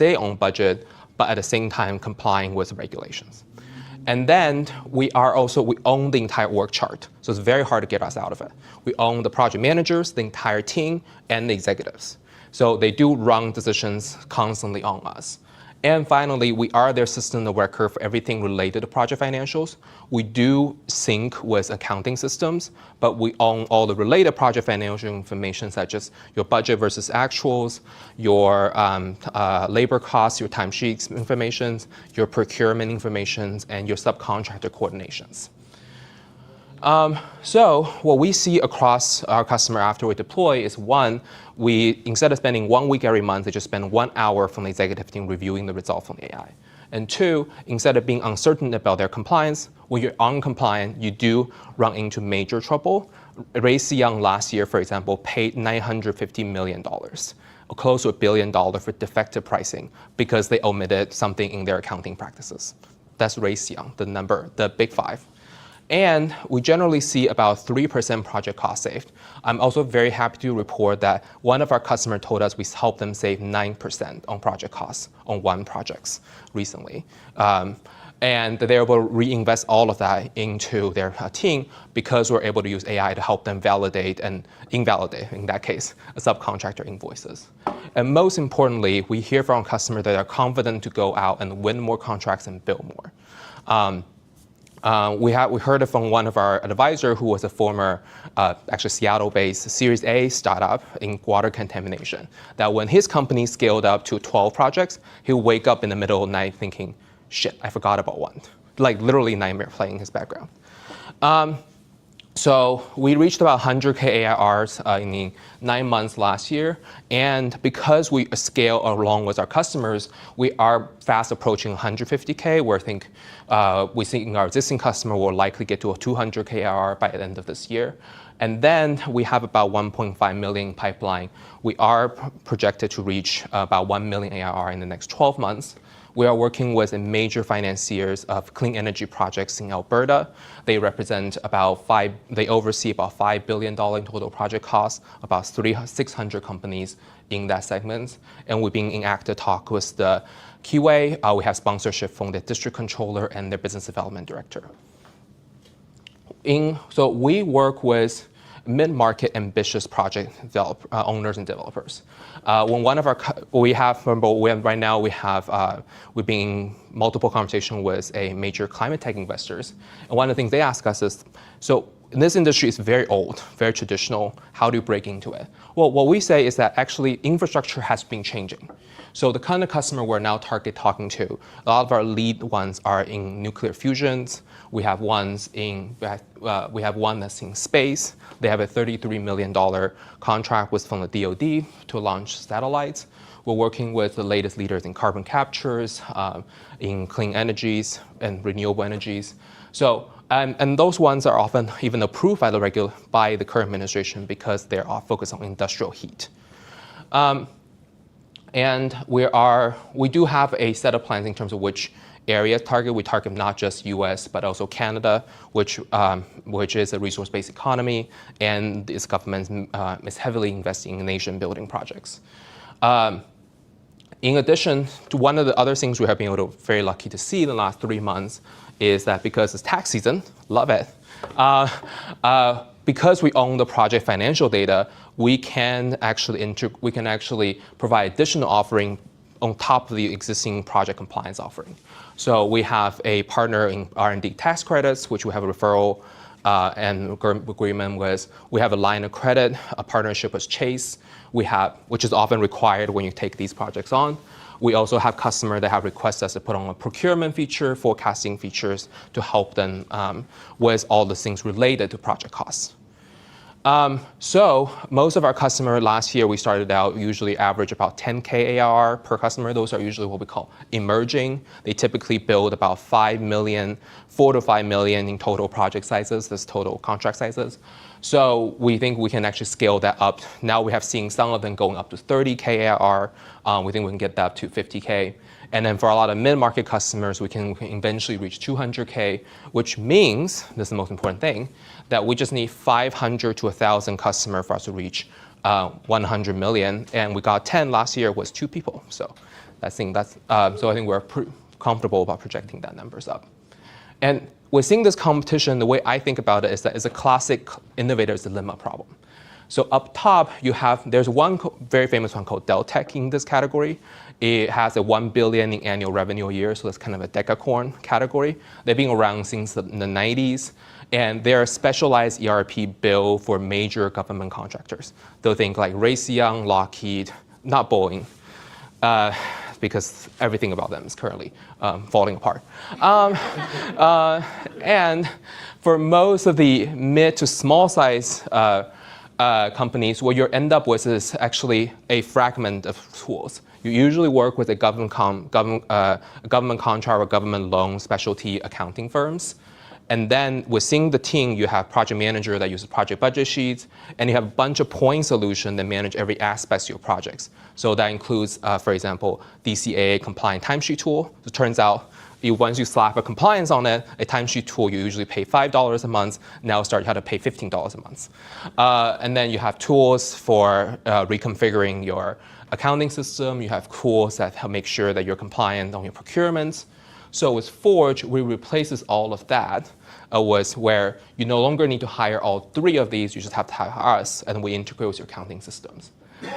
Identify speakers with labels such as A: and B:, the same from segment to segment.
A: stay on budget, but at the same time complying with regulations. And then we own the entire org chart. So it's very hard to get us out of it. We own the project managers, the entire team, and the executives. So they do run decisions constantly on us. And finally, we are their system of record for everything related to project financials. We do sync with accounting systems, but we own all the related project financial information, such as your budget versus actuals, your labor costs, your timesheets information, your procurement information, and your subcontractor coordinations. So what we see across our customer after we deploy is one, instead of spending 1 week every month, they just spend 1 hour from the executive team reviewing the result from the AI. And two, instead of being uncertain about their compliance, when you're uncompliant, you do run into major trouble. Raytheon last year, for example, paid $950 million, close to $1 billion for defective pricing because they omitted something in their accounting practices. That's Raytheon, the number, the big five. And we generally see about 3% project cost saved. I'm also very happy to report that one of our customers told us we helped them save 9% on project costs on one project recently. And they're able to reinvest all of that into their team because we're able to use AI to help them validate and invalidate, in that case, subcontractor invoices. And most importantly, we hear from customers that are confident to go out and win more contracts and build more. We heard it from one of our advisors who was a former, actually Seattle-based Series A startup in water contamination, that when his company scaled up to 12 projects, he would wake up in the middle of the night thinking, shit, I forgot about one. Like literally nightmare playing his background. So we reached about 100K ARRs in the 9 months last year. And because we scale along with our customers, we are fast approaching 150K, where we think our existing customer will likely get to a 200K ARR by the end of this year. And then we have about 1.5 million pipeline. We are projected to reach about 1 million ARR in the next 12 months. We are working with major financiers of clean energy projects in Alberta. They oversee about $5 billion in total project costs, about 600 companies in that segment. And we've been in active talk with the QA. We have sponsorship from the district controller and their business development director. So we work with mid-market ambitious project owners and developers. When one of our we've been in multiple conversations with a major climate tech investors, and one of the things they ask us is, so this industry is very old, very traditional. How do you break into it? Well, what we say is that actually infrastructure has been changing. So the kind of customer we're now talking to, a lot of our lead ones are in nuclear fusions. We have one that's in space. They have a $33 million contract from the DoD to launch satellites. We're working with the latest leaders in carbon captures, in clean energies and renewable energies. So, and those ones are often even approved by the current administration because they are focused on industrial heat. And we do have a set of plans in terms of which areas target. We target not just US, but also Canada, which is a resource-based economy, and its government is heavily investing in nation-building projects. In addition to one of the other things we have been very lucky to see in the last 3 months is that because it's tax season, love it, because we own the project financial data, we can actually provide additional offering on top of the existing project compliance offering. So we have a partner in R&D tax credits, which we have a referral and agreement with. We have a line of credit, a partnership with Chase, which is often required when you take these projects on. We also have customers that have requested us to put on a procurement feature, forecasting features to help them with all the things related to project costs. So most of our customers last year, we started out usually average about 10K ARR per customer. Those are usually what we call emerging. They typically build about 4 to 5 million in total project sizes, this total contract sizes. So we think we can actually scale that up. Now we have seen some of them going up to 30K ARR. We think we can get that up to 50K. And then for a lot of mid-market customers, we can eventually reach 200K, which means, this is the most important thing, that we just need 500 to 1,000 customers for us to reach 100 million. And we got 10 last year was 2 people. So So I think we're comfortable about projecting that numbers up. And we're seeing this competition, the way I think about it is that it's a classic innovator's dilemma problem. So up top, there's one very famous one called Dell Tech in this category. It has a 1 billion in annual revenue a year, so that's kind of a decacorn category. They've been around since the 90s, and they're a specialized ERP built for major government contractors. They'll think like Raytheon, Lockheed, not Boeing, because everything about them is currently falling apart. And for most of the mid to small size companies, what you end up with is actually a fragment of tools. You usually work with a government contract or government loan specialty accounting firms. And then within the team, you have project manager that uses project budget sheets, and you have a bunch of point solutions that manage every aspect of your projects. So that includes, for example, DCAA compliant timesheet tool. It turns out once you slap a compliance on it, a timesheet tool you usually pay $5 a month, now start you have to pay $15 a month. And then you have tools for reconfiguring your accounting system. You have tools that help make sure that you're compliant on your procurements. So with Forge, we replaces all of that, was where you no longer need to hire all three of these, you just have to hire us, and we integrate with your accounting systems.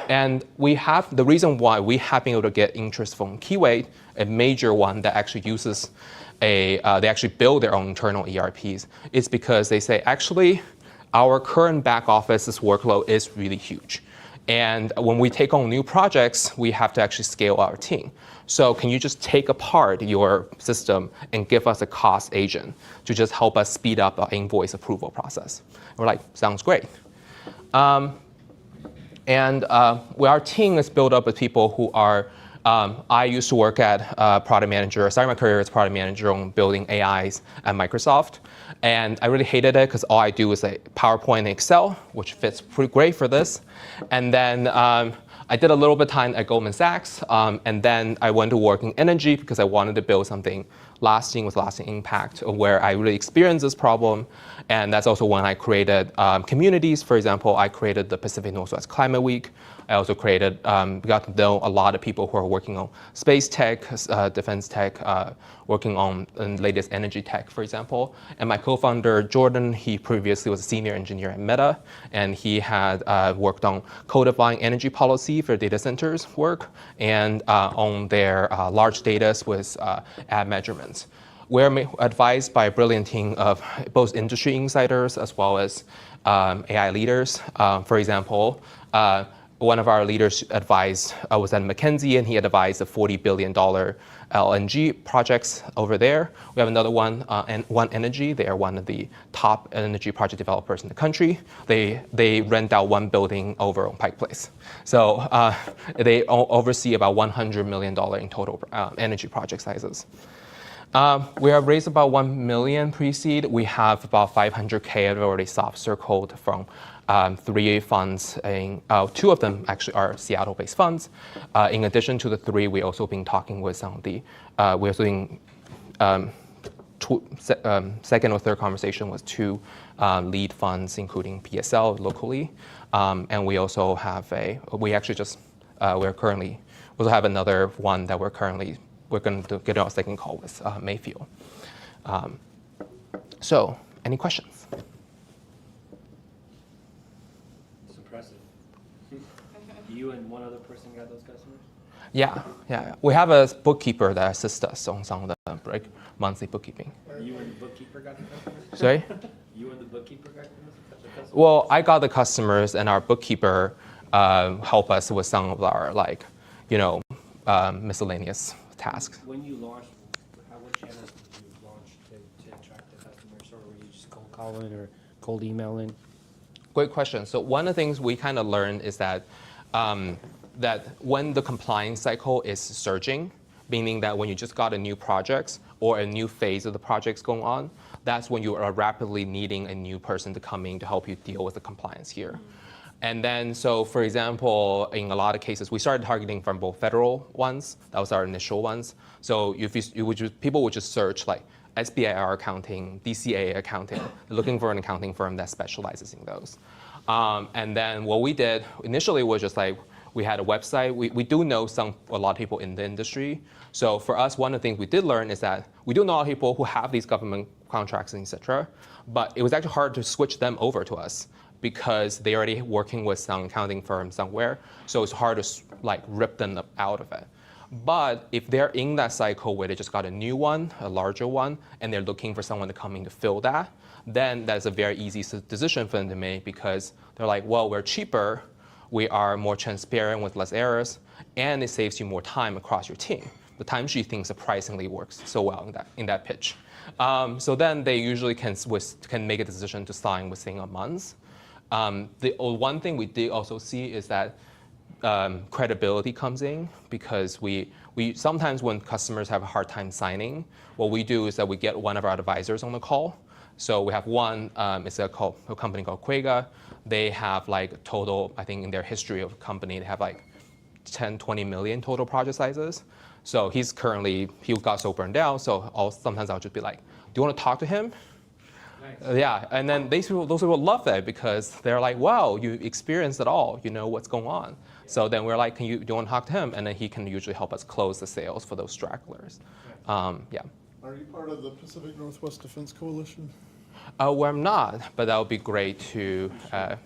A: And the reason why we have been able to get interest from Keyway, a major one that actually uses they actually build their own internal ERPs, is because they say, actually, our current back office's workload is really huge. And when we take on new projects, we have to actually scale our team. So can you just take apart your system and give us a cost agent to just help us speed up our invoice approval process? And we're like, sounds great. Our team is built up with people who are, I used to work at product manager, started my career as product manager on building AIs at Microsoft. And I really hated it because all I do is like PowerPoint and Excel, which fits pretty great for this. And then I did a little bit of time at Goldman Sachs, and then I went to work in energy because I wanted to build something lasting with lasting impact, where I really experienced this problem. And that's also when I created communities. For example, I created the Pacific Northwest Climate Week. I also got to know a lot of people who are working on space tech, defense tech, working on the latest energy tech, for example. And my co-founder, Jordan, he previously was a senior engineer at Meta, and he had worked on codifying energy policy for data centers work and on their large data with ad measurements. We're advised by a brilliant team of both industry insiders as well as AI leaders. For example, one of our leaders advised was at McKinsey, and he had advised the $40 billion LNG projects over there. We have another one, One Energy. They are one of the top energy project developers in the country. They rent out one building over on Pike Place. So they oversee about $100 million in total energy project sizes. We have raised about 1 million pre-seed. We have about 500K already soft circled from 3 funds. Two of them actually are Seattle-based funds. In addition to the 3, we also been talking with some of the, we're doing second or third conversation with 2 lead funds, including PSL locally. And we also have we also have another one that we're going to get our second call with Mayfield. So, any questions?
B: It's impressive. You and one other person got those customers?
A: Yeah. We have a bookkeeper that assists us on some of the monthly bookkeeping.
B: You and the bookkeeper got the customers?
A: Sorry?
B: You and the bookkeeper got the customers?
A: Well, I got the customers, and our bookkeeper help us with some of our miscellaneous tasks.
B: When you launched, what channels did you launch to attract the customers, or were you just cold calling or cold emailing?
A: Great question. So one of the things we kind of learned is that that when the compliance cycle is surging, meaning that when you just got a new project or a new phase of the projects going on, that's when you are rapidly needing a new person to come in to help you deal with the compliance here. And then, so for example, in a lot of cases, we started targeting from both federal ones. That was our initial ones. So if people would just search like SBIR accounting, DCAA accounting, looking for an accounting firm that specializes in those. And then what we did initially was just like, We had a website. We do know a lot of people in the industry. So for us, one of the things we did learn is that we do know a lot of people who have these government contracts and et cetera, but it was actually hard to switch them over to us because they're already working with some accounting firm somewhere. So it's hard to like rip them out of it. But if they're in that cycle where they just got a new one, a larger one, and they're looking for someone to come in to fill that, then that's a very easy decision for them to make because they're like, well, we're cheaper, we are more transparent with less errors, and it saves you more time across your team. The timesheet thing surprisingly works so well in that pitch. So then they usually can make a decision to sign within a month. The one thing we did also see is that credibility comes in because we sometimes when customers have a hard time signing, what we do is that we get one of our advisors on the call. So we have one, it's a company called Quega. They have like total, I think in their history of company, they have like 10, 20 million total project sizes. So he got so burned out. So sometimes I'll just be like, do you want to talk to him?
B: Nice.
A: Yeah, and then those people love that because they're like, wow, you experienced it all, you know what's going on. So then we're like, do you want to talk to him? And then he can usually help us close the sales for those stragglers. Yeah.
C: Are you part of the Pacific Northwest Defense Coalition?
A: Well, I'm not, but that would be great to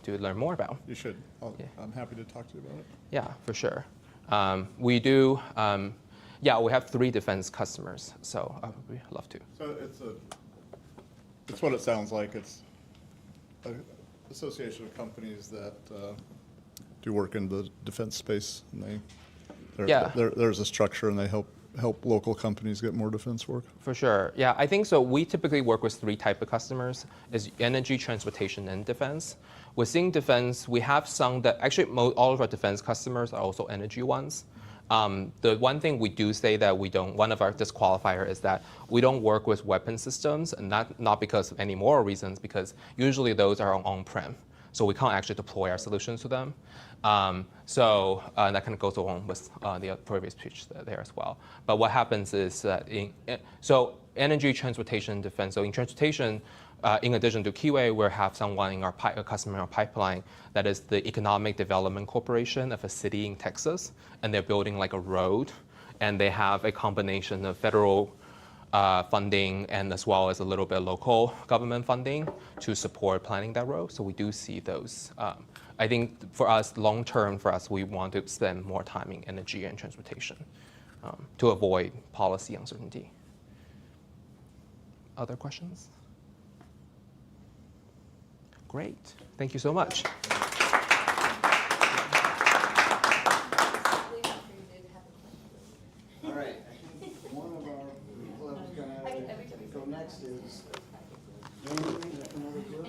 A: learn more about.
C: You should. I'm happy to talk to you about it.
A: Yeah, for sure. We do, we have 3 defense customers, so I would love to.
C: So it's what it sounds like. It's an association of companies that do work in the defense space, and there's a structure, and they help local companies get more defense work.
A: For sure. Yeah, I think so. We typically work with 3 types of customers: is energy, transportation, and defense. Within defense, we have some that actually all of our defense customers are also energy ones. The one thing we do say that one of our disqualifier is that we don't work with weapon systems, and not because of any moral reasons, because usually those are on-prem. So we can't actually deploy our solutions to them. That kind of goes along with the previous pitch there as well. But what happens is that energy, transportation, and defense. So in transportation, in addition to Keyway, we have someone in a customer in our pipeline that is the Economic Development Corporation of a city in Texas, and they're building like a road, and they have a combination of federal funding and as well as a little bit of local government funding to support planning that road. So we do see those. I think for us, long term for us, we want to spend more time in energy and transportation to avoid policy uncertainty. Other questions? Great. Thank you so much.
D: All right, I think one of our people that was gonna go next is Amy, from over here.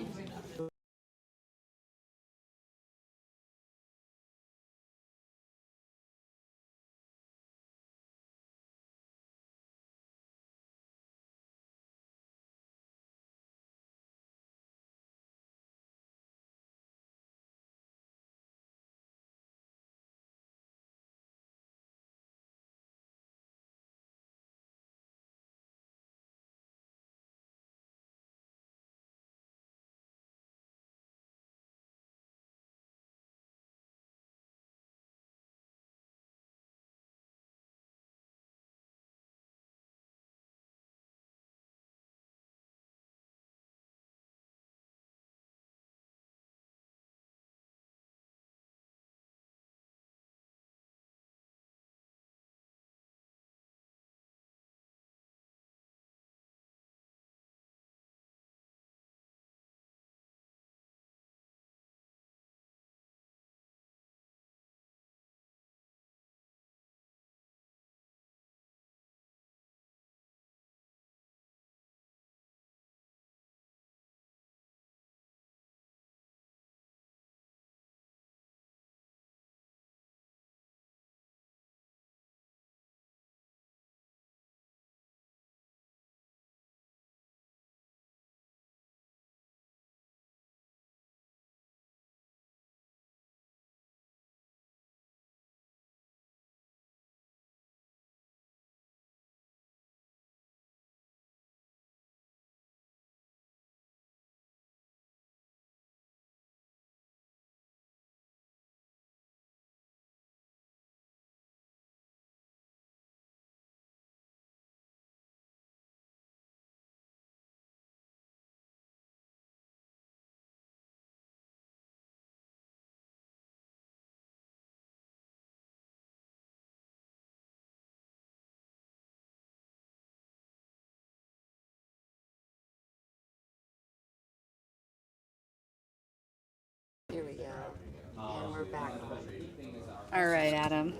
E: All right, Adam.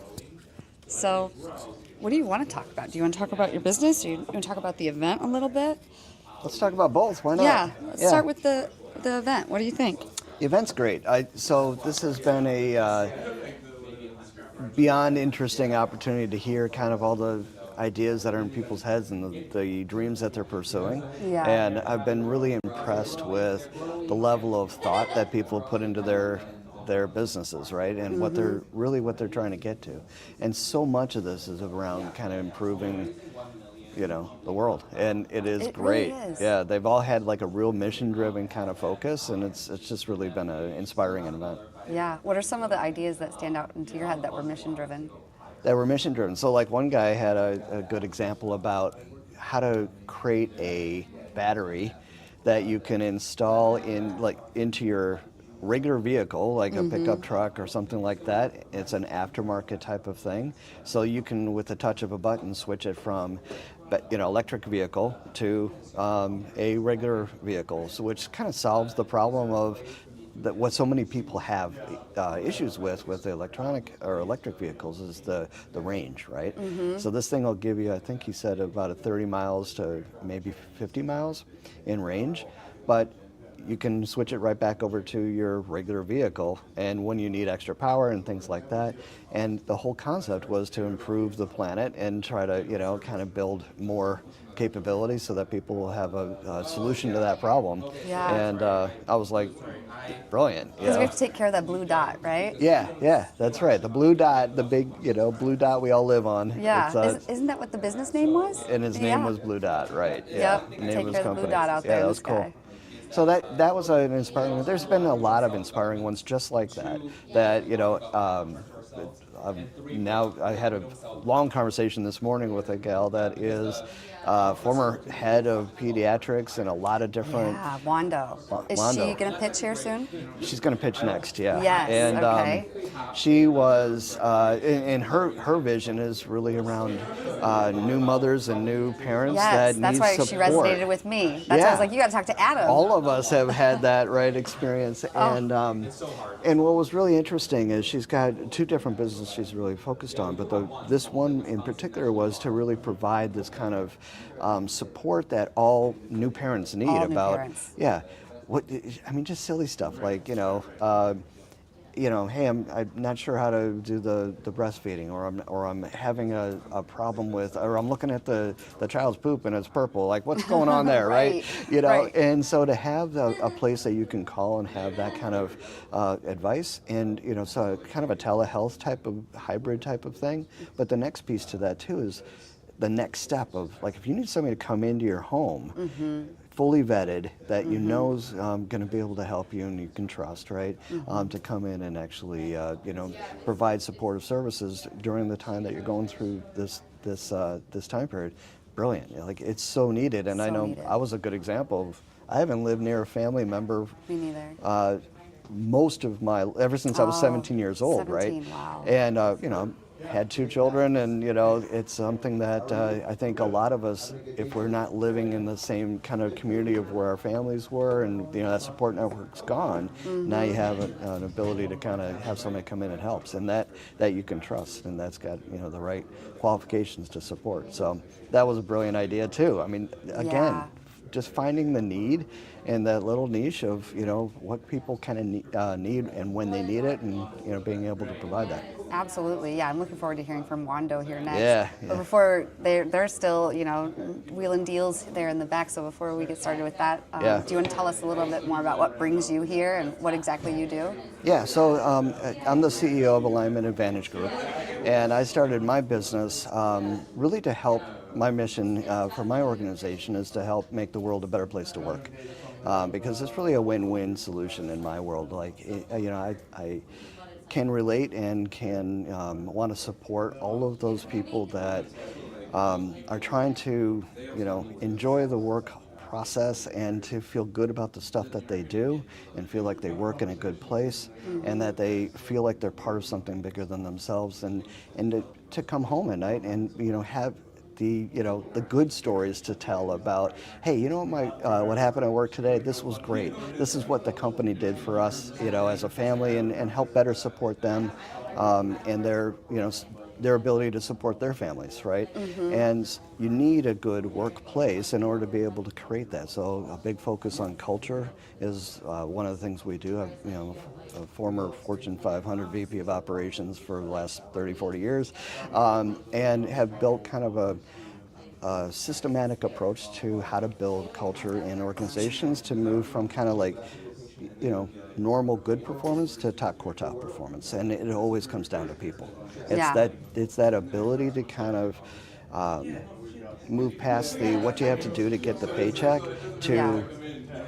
E: So, what do you want to talk about? Do you want to talk about your business? Do you want to talk about the event a little bit?
D: Let's talk about both. Why not?
E: Yeah, let's start with the event. What do you think?
D: The event's great. So this has been a beyond interesting opportunity to hear kind of all the ideas that are in people's heads and the dreams that they're pursuing.
E: Yeah.
D: And I've been really impressed with the level of thought that people put into their businesses, right? And what they're trying to get to. And so much of this is around kind of improving, the world. And it is great.
E: Really is.
D: Yeah, they've all had like a real mission-driven kind of focus, and it's just really been an inspiring event.
E: Yeah. What are some of the ideas that stand out into your head that were mission driven?
D: That were mission driven. So like one guy had a good example about how to create a battery that you can install into your regular vehicle, like a pickup truck or something like that. It's an aftermarket type of thing. So you can, with the touch of a button, switch it from electric vehicle to a regular vehicle, so which kind of solves the problem of what so many people have issues with the electric vehicles is the range, right? So this thing will give you, I think he said, about 30 miles to maybe 50 miles in range, but you can switch it right back over to your regular vehicle, and when you need extra power and things like that. And the whole concept was to improve the planet and try to, kind of build more capability so that people will have a solution to that problem.
E: Yeah.
D: And I was like, brilliant.
E: Because we have to take care of that blue dot, right?
D: Yeah, that's right. The blue dot, the big, blue dot we all live on.
E: Yeah.
D: It's,
E: Isn't that what the business name was?
D: and his name was Blue Dot, right? Yeah.
E: Yep.
D: The name
E: Take
D: of his
E: care of the
D: company.
E: blue dot out there
D: Yeah,
E: in
D: that
E: the
D: was cool.
E: sky.
D: So that was an inspiring one. There's been a lot of inspiring ones just like that. Now I had a long conversation this morning with a gal that is former head of pediatrics and a lot of different.
E: Yeah, Wando. Is
D: Wando.
E: she going to pitch here soon?
D: She's going to pitch next, yeah.
E: Yes,
D: And
E: okay.
D: she was, and her vision is really around new mothers and new parents
E: Yes,
D: that
E: that's
D: need
E: why
D: support.
E: she resonated with me. That's why I
D: Yeah.
E: was like, you got to talk to Adam.
D: All of us have had that experience, and what was really interesting is she's got two different businesses she's really focused on, but this one in particular was to really provide this kind of support that all new parents need
E: All new
D: about
E: parents.
D: just silly stuff like hey, I'm not sure how to do the breastfeeding, or I'm having a problem with, or I'm looking at the child's poop and it's purple. Like, what's going on there, right?
E: Right.
D: And so to have a place that you can call and have that kind of advice, and so kind of a telehealth type of hybrid type of thing. But the next piece to that too is the next step of, like, if you need somebody to come into your home. Fully vetted, that you know's going to be able to help you and you can trust, right? To come in and actually, provide supportive services during the time that you're going through this time period. Brilliant. Like, it's so needed, and
E: So
D: I know
E: needed.
D: I was a good example of. I haven't lived near a family member.
E: Me neither.
D: Ever since I was 17 years old,
E: 17,
D: right?
E: wow.
D: And had two children, and it's something that I think a lot of us, if we're not living in the same kind of community of where our families were, and that support network's gone, now you have an ability to kind of have somebody come in and helps, and that you can trust, and that's got the right qualifications to support. So that was a brilliant idea too. I mean, again.
E: Yeah.
D: Just finding the need and that little niche of what people kind of need and when they need it, and being able to provide that.
E: Absolutely, yeah. I'm looking forward to hearing from Wando here next.
D: Yeah.
E: But before they're still, wheeling deals there in the back. So before we get started with that,
D: Yeah.
E: do you want to tell us a little bit more about what brings you here and what exactly you do?
D: Yeah, so I'm the CEO of Alignment Advantage Group, and I started my business really to help. My mission for my organization is to help make the world a better place to work, because it's really a win-win solution in my world. Like, I can relate and can want to support all of those people that are trying to, enjoy the work process and to feel good about the stuff that they do and feel like they work in a good place, and that they feel like they're part of something bigger than themselves, and to come home at night and have the good stories to tell about, hey, what happened at work today, this was great. This is what the company did for us, as a family, and help better support them and their their ability to support their families, right? And you need a good workplace in order to be able to create that. So a big focus on culture is one of the things we do. I've, a former Fortune 500 VP of operations for the last 30, 40 years, and have built kind of a systematic approach to how to build culture in organizations to move from kind of like, normal good performance to top quartile performance, and it always comes down to people. It's that ability to kind of move past the what you have to do to get the paycheck to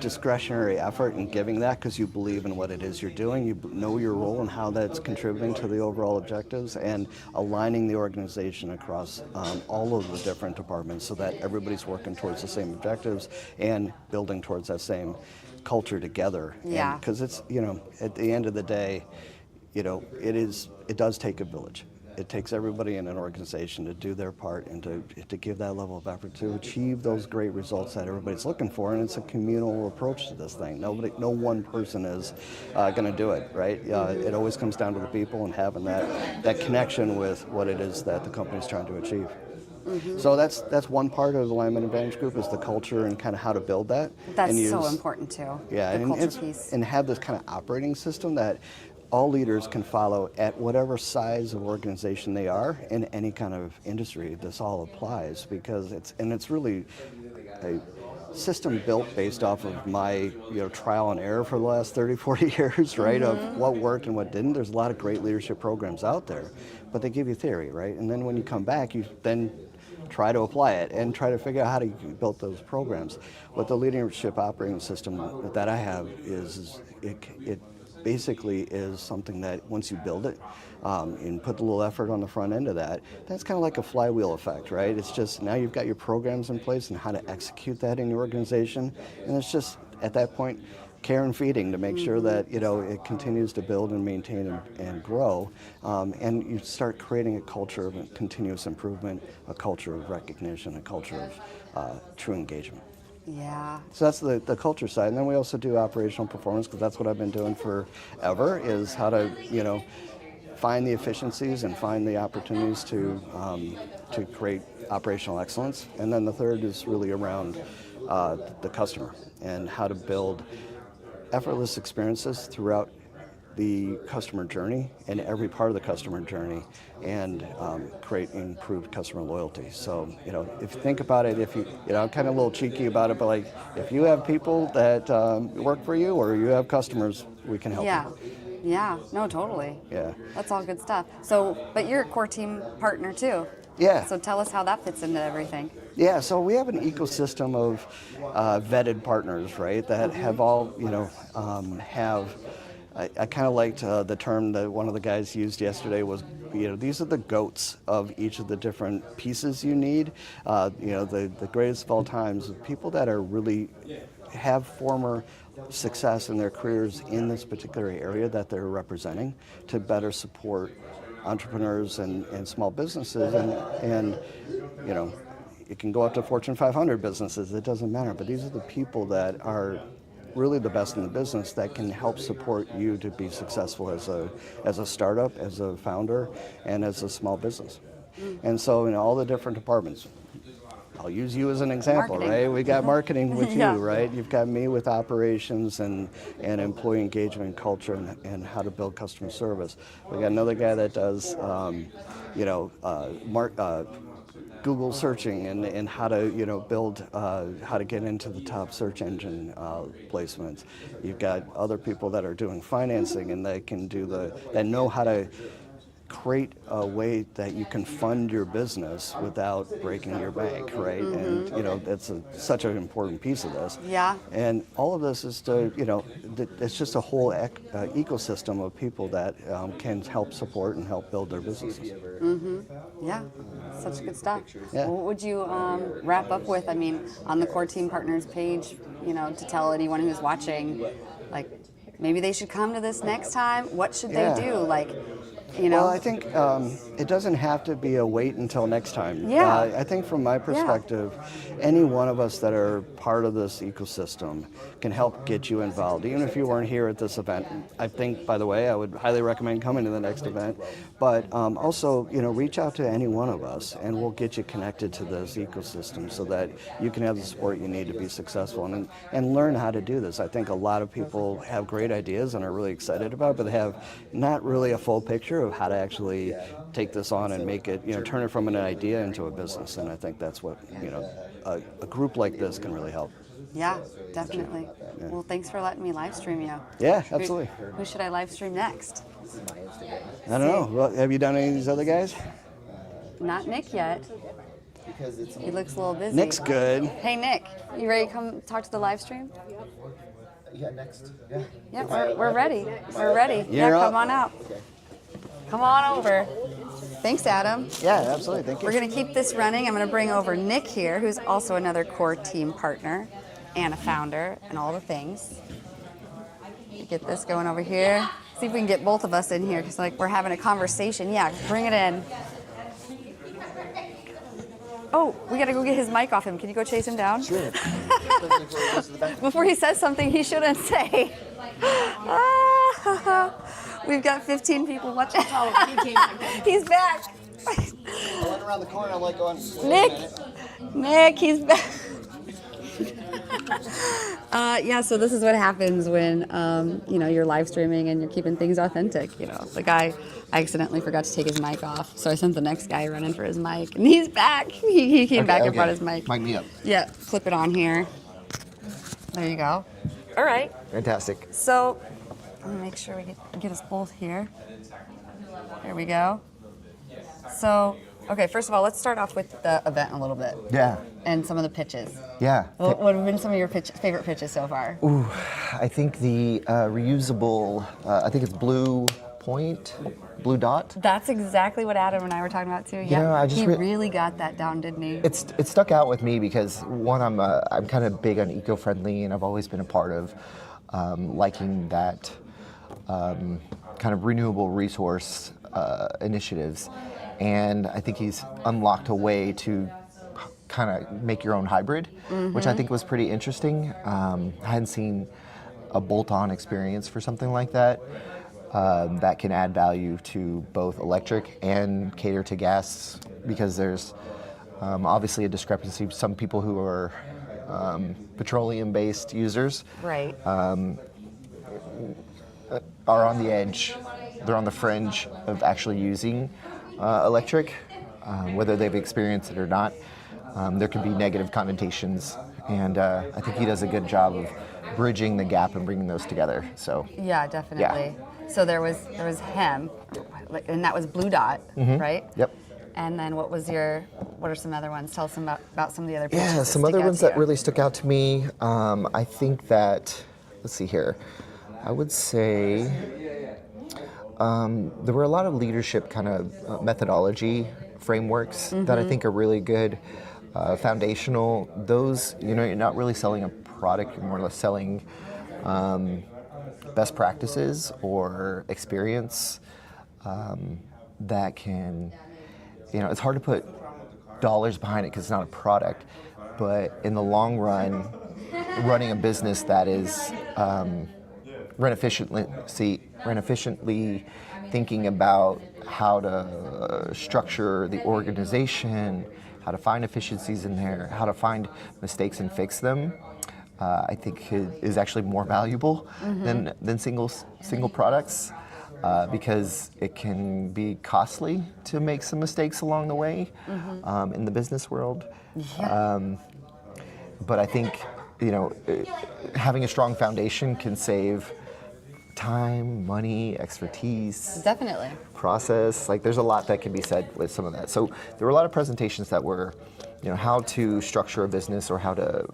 D: discretionary effort and giving that because you believe in what it is you're doing, you know your role and how that's contributing to the overall objectives, and aligning the organization across all of the different departments so that everybody's working towards the same objectives and building towards that same culture together.
E: Yeah.
D: Because it's, at the end of the day, it does take a village. It takes everybody in an organization to do their part and to give that level of effort to achieve those great results that everybody's looking for. And it's a communal approach to this thing. No one person is going to do it, right? It always comes down to the people and having that connection with what it is that the company's trying to achieve. So that's one part of the Alignment Advantage Group is the culture and kind of how to build that.
E: That's so important too.
D: Yeah,
E: the culture piece.
D: And have this kind of operating system that all leaders can follow at whatever size of organization they are in any kind of industry. This all applies because it's really a system built based off of my trial and error for the last 30, 40 years, right, of what worked and what didn't. There's a lot of great leadership programs out there, but they give you theory, right? And then when you come back, you then try to apply it and try to figure out how to build those programs. What the leadership operating system that I have is it basically is something that once you build it and put a little effort on the front end of that, that's kind of like a flywheel effect, right? It's just now you've got your programs in place and how to execute that in your organization, and it's just at that point care and feeding to make sure that it continues to build and maintain and grow, and you start creating a culture of continuous improvement, a culture of recognition, a culture of true engagement.
E: Yeah.
D: So that's the culture side, and then we also do operational performance because that's what I've been doing forever, is how to find the efficiencies and find the opportunities to create operational excellence. And then the third is really around the customer and how to build effortless experiences throughout the customer journey and every part of the customer journey, and create improved customer loyalty. So, if you think about it, if I'm kind of a little cheeky about it, but like if you have people that work for you or you have customers, we can help you.
E: Yeah, no, totally.
D: Yeah.
E: That's all good stuff. So, but you're a core team partner too.
D: Yeah.
E: So tell us how that fits into everything.
D: Yeah, so we have an ecosystem of vetted partners, right, that have all, I kind of liked the term that one of the guys used yesterday was, these are the goats of each of the different pieces you need. The greatest of all times, people that are really have former success in their careers in this particular area that they're representing to better support entrepreneurs and small businesses, and it can go up to Fortune 500 businesses, it doesn't matter, but these are the people that are really the best in the business that can help support you to be successful as a startup, as a founder, and as a small business. And so in all the different departments, I'll use you as an example,
E: Marketing.
D: right? We got marketing with
E: Yeah.
D: you, right? You've got me with operations and employee engagement culture and how to build customer service. We got another guy that does, Google searching and how to build how to get into the top search engine placements. You've got other people that are doing financing and that can do that know how to create a way that you can fund your business without breaking your bank, right? And that's such an important piece of this.
E: Yeah.
D: And all of this is to it's just a whole ecosystem of people that can help support and help build their businesses.
E: Yeah, such good stuff.
D: Yeah.
E: What would you wrap up with? I mean, on the Core Team Partners page, to tell anyone who's watching, like, maybe they should come to this next time. What should
D: Yeah.
E: they do? Like,
D: Well, I think it doesn't have to be a wait until next time.
E: Yeah.
D: I think from my perspective, any one of us that are part of this ecosystem can help get you involved. Even if you weren't here at this event, I think, by the way, I would highly recommend coming to the next event. But also, reach out to any one of us, and we'll get you connected to this ecosystem so that you can have the support you need to be successful and learn how to do this. I think a lot of people have great ideas and are really excited about it, but they have not really a full picture of how to actually take this on and make it, turn it from an idea into a business. And I think that's what, a group like this can really help.
E: Yeah, definitely. Well, thanks for letting me live stream you.
D: Yeah, absolutely.
E: Who should I live stream next?
D: I don't know. Well, have you done any of these other guys?
E: Not Nick yet. He looks a little busy.
D: Nick's good.
E: Hey, Nick, you ready to come talk to the live stream?
F: Yeah, next.
E: Yeah, we're ready. We're ready.
D: You're
E: come
D: up.
E: on out. Come on over. Thanks, Adam.
D: Yeah, absolutely. Thank you.
E: We're going to keep this running. I'm going to bring over Nick here, who's also another core team partner and a founder and all the things. Get this going over here. See if we can get both of us in here because we're having a conversation. Yeah, bring it in. Oh, we got to go get his mic off him. Can you go chase him down?
F: Sure.
E: Before he says something he shouldn't say. We've got 15 people watching. He's back.
F: I went around the corner. I'm like going.
E: Nick, he's back. So this is what happens when you're live streaming and you're keeping things authentic. The guy, I accidentally forgot to take his mic off, so I sent the next guy running for his mic, and he's back. He came back and brought his mic.
F: Mic me up.
E: Yeah, clip it on here. There you go. All right.
F: Fantastic.
E: So let me make sure we get us both here. There we go. So, okay, first of all, let's start off with the event a little bit
F: Yeah.
E: and some of the pitches.
F: Yeah.
E: What have been some of your favorite pitches so far?
F: Ooh, I think the reusable. I think it's Blue Dot.
E: That's exactly what Adam and I were talking about too.
F: know, I just
E: he really got that down, didn't he?
F: It stuck out with me because one, I'm kind of big on eco-friendly, and I've always been a part of liking that kind of renewable resource initiatives, and I think he's unlocked a way to kind of make your own hybrid, which I think was pretty interesting. I hadn't seen a bolt-on experience for something like that. That can add value to both electric and cater to gas, because there's obviously a discrepancy. Some people who are petroleum-based users
E: Right.
F: are on the edge. They're on the fringe of actually using electric, whether they've experienced it or not. There can be negative connotations, and I think he does a good job of bridging the gap and bringing those together. So
E: Yeah, definitely. So there was him, and that was Blue Dot, right?
F: Yep.
E: And then what are some other ones? Tell us about some of the other pitches.
F: Yeah,
E: that
F: some
E: stick
F: other
E: out
F: ones
E: to
F: that
E: you.
F: really stuck out to me. I think that, let's see here, I would say there were a lot of leadership kind of methodology frameworks that I think are really good, foundational. Those, you're not really selling a product, you're more or less selling best practices or experience that can, it's hard to put dollars behind it because it's not a product, but in the long run, running a business that is run efficiently, thinking about how to structure the organization, how to find efficiencies in there, how to find mistakes and fix them, I think is actually more valuable than single products. Because it can be costly to make some mistakes along the way in the business world.
E: Yeah.
F: But I think, having a strong foundation can save time, money, expertise,
E: Definitely.
F: process. Like, there's a lot that can be said with some of that. So there were a lot of presentations that were, how to structure a business or how to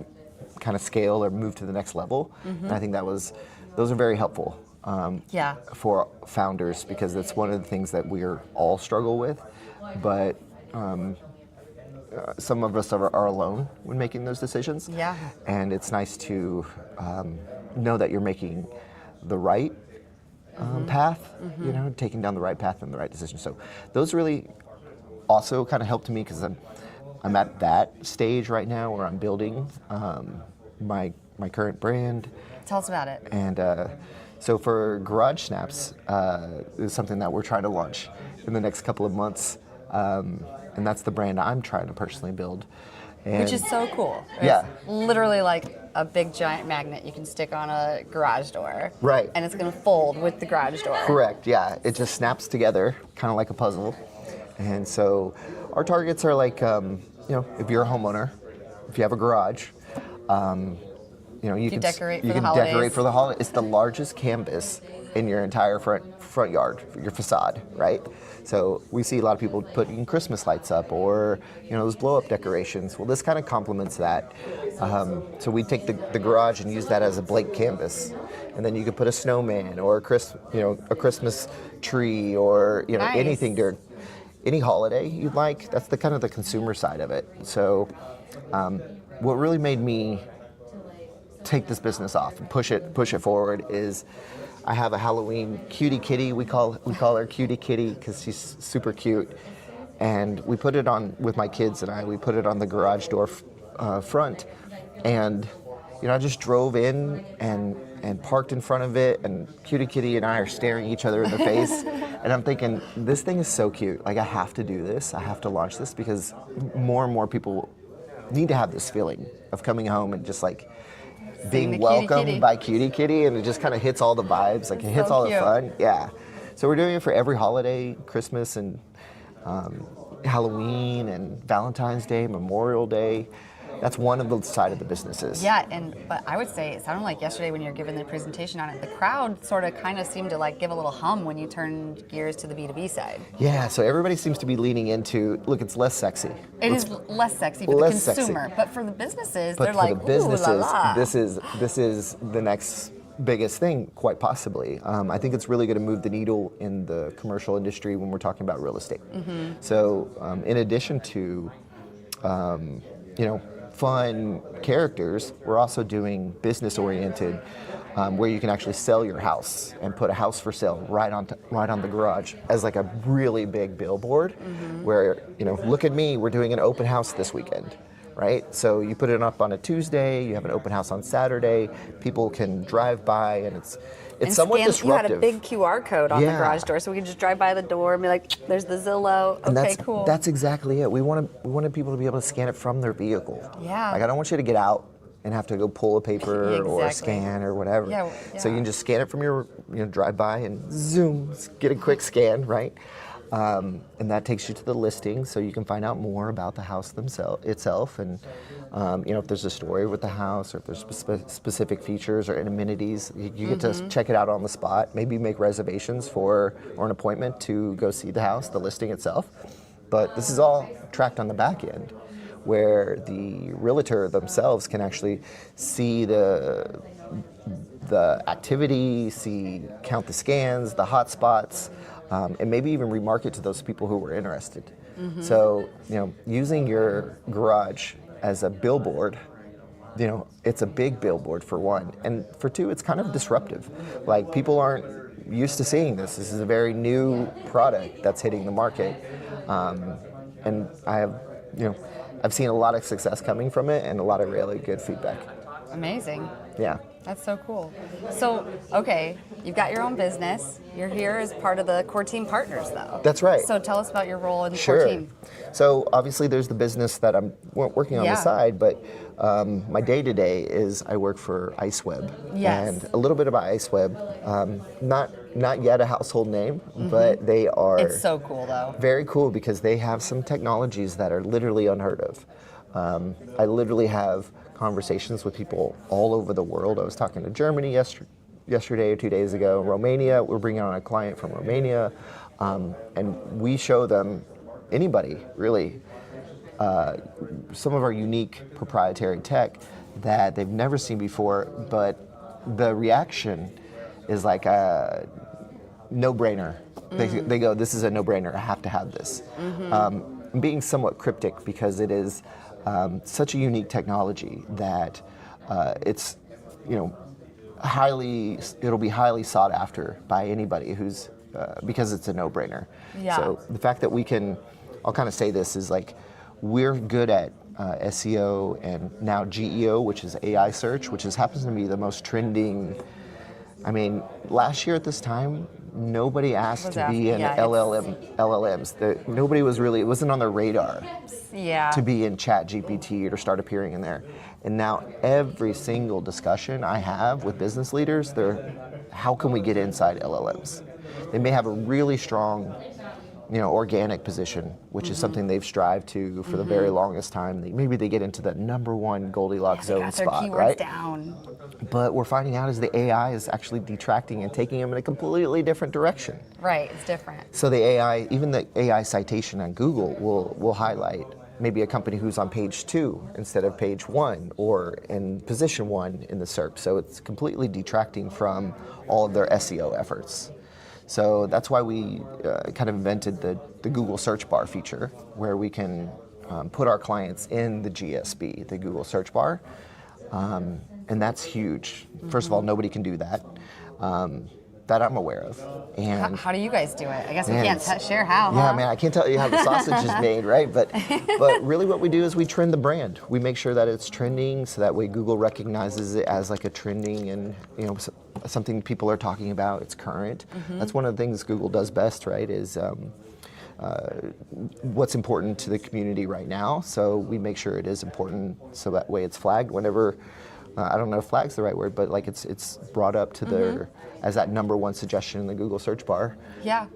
F: kind of scale or move to the next level. And I think those are very helpful. For founders, because that's one of the things that we're all struggle with, but some of us are alone when making those decisions.
E: Yeah.
F: And it's nice to know that you're making the right path, you know, taking down the right path and the right decision. So those really also kind of helped me because I'm at that stage right now where I'm building my current brand.
E: Tell us about it.
F: And so for Garage Snaps, is something that we're trying to launch in the next couple of months. And that's the brand I'm trying to personally build. And
E: Which is so cool.
F: Yeah.
E: It's literally like a big giant magnet you can stick on a garage door.
F: Right.
E: And it's going to fold with the garage door.
F: Correct, yeah. It just snaps together, kind of like a puzzle. And so our targets are like, you know, if you're a homeowner, if you have a garage, you know, you can
E: decorate for
F: you
E: the
F: can
E: holidays.
F: decorate for the holiday. It's the largest canvas in your entire front yard, your facade, right? So we see a lot of people putting Christmas lights up or, you know, those blow-up decorations. Well, this kind of complements that. So we take the garage and use that as a blank canvas. And then you could put a snowman or a Christmas tree or, you know,
E: Nice.
F: anything during any holiday you'd like. That's the kind of the consumer side of it. So what really made me take this business off and push it forward is I have a Halloween cutie kitty. We call her Cutie Kitty because she's super cute, and we put it on with my kids and I. We put it on the garage door front, and you know I just drove in and parked in front of it, and Cutie Kitty and I are staring each other in the face, and I'm thinking this thing is so cute. Like I have to do this. I have to launch this because more and more people need to have this feeling of coming home and just like
E: Seeing the
F: being
E: Cutie Kitty.
F: welcomed by Cutie Kitty, and it just kind of hits all the vibes, like it hits
E: so
F: all
E: cute.
F: the fun. Yeah. So we're doing it for every holiday, Christmas and Halloween and Valentine's Day, Memorial Day. That's one of the side of the businesses.
E: Yeah, but I would say it sounded like yesterday when you were giving the presentation on it, the crowd sort of kind of seemed to like give a little hum when you turned gears to the B2B side.
F: Yeah, so everybody seems to be leaning into, look, it's less sexy.
E: It is less sexy for the
F: less sexy.
E: consumer, but for the businesses,
F: But
E: they're
F: for
E: like,
F: the businesses,
E: ooh la la.
F: this is the next biggest thing, quite possibly. I think it's really going to move the needle in the commercial industry when we're talking about real estate. So, in addition to, you know, fun characters, we're also doing business-oriented, where you can actually sell your house and put a house for sale right on the garage as like a really big billboard, where you know, look at me, we're doing an open house this weekend. Right? So you put it up on a Tuesday, you have an open house on Saturday, people can drive by, and it's
E: And
F: somewhat
E: scan,
F: disruptive.
E: You had a big QR code on the
F: Yeah.
E: garage door, so we could just drive by the door and be like, there's the Zillow.
F: And
E: Okay, cool.
F: That's exactly it. We wanted people to be able to scan it from their vehicle.
E: Yeah.
F: Like I don't want you to get out and have to go pull a paper or a
E: Exactly.
F: scan or whatever.
E: Yeah,
F: So you
E: yeah.
F: can just scan it from your, drive by and zoom, get a quick scan, right? And that takes you to the listing, so you can find out more about the house itself, and if there's a story with the house, or if there's specific features or amenities, you get to check it out on the spot. Maybe make reservations or an appointment to go see the house, the listing itself. But this is all tracked on the back end, where the realtor themselves can actually see the activity, count the scans, the hot spots, and maybe even remarket to those people who were interested. So, using your garage as a billboard, it's a big billboard for one, and for two, it's kind of disruptive. Like, people aren't used to seeing this. This is a very new product that's hitting the market, and I've seen a lot of success coming from it and a lot of really good feedback.
E: Amazing.
F: Yeah.
E: That's so cool. So, okay, you've got your own business. You're here as part of the Core Team Partners, though.
F: That's right.
E: So tell us about your role in the
F: Sure.
E: Core Team.
F: So obviously there's the business that I'm working on
E: Yeah.
F: the side, but my day-to-day is I work for IceWeb.
E: Yes.
F: And a little bit about IceWeb, not yet a household name, but they are
E: It's so cool, though.
F: very cool because they have some technologies that are literally unheard of. I literally have conversations with people all over the world. I was talking to Germany yesterday or 2 days ago. Romania, we're bringing on a client from Romania, and we show them, anybody really, some of our unique proprietary tech that they've never seen before, but the reaction is like a no-brainer. They go, this is a no-brainer, I have to have this. Being somewhat cryptic because it is such a unique technology that it's, it'll be highly sought after by anybody who's, because it's a no-brainer.
E: Yeah.
F: So the fact that we can, I'll kind of say this is like, we're good at SEO and now GEO, which is AI search, which happens to be the most trending. I mean, last year at this time, nobody asked to be in LLMs. Nobody was really, it wasn't on their radar to be in ChatGPT or to start appearing in there. And now every single discussion I have with business leaders, they're, how can we get inside LLMs? They may have a really strong, organic position, which is something they've strived to for the very longest time. Maybe they get into the #1 Goldilocks zone spot, right?
E: Down.
F: But we're finding out is the AI is actually detracting and taking them in a completely different direction.
E: Right, it's different.
F: So the AI, even the AI citation on Google will highlight maybe a company who's on page 2 instead of page 1 or in position 1 in the SERP. So it's completely detracting from all of their SEO efforts. So that's why we kind of invented the Google search bar feature, where we can put our clients in the GSB, the Google search bar. And that's huge. First of all, nobody can do that, that I'm aware of. And
E: How do you guys do it? I guess we can't share how.
F: yeah,
E: huh?
F: man, I can't tell you how the sausage is made, right? But really what we do is we trend the brand. We make sure that it's trending, so that way Google recognizes it as like a trending and something people are talking about. It's current. That's one of the things Google does best, right? Is what's important to the community right now. So we make sure it is important, so that way it's flagged whenever. I don't know if flag's the right word, but like it's brought up to their as that #1 suggestion in the Google search bar.
E: Yeah.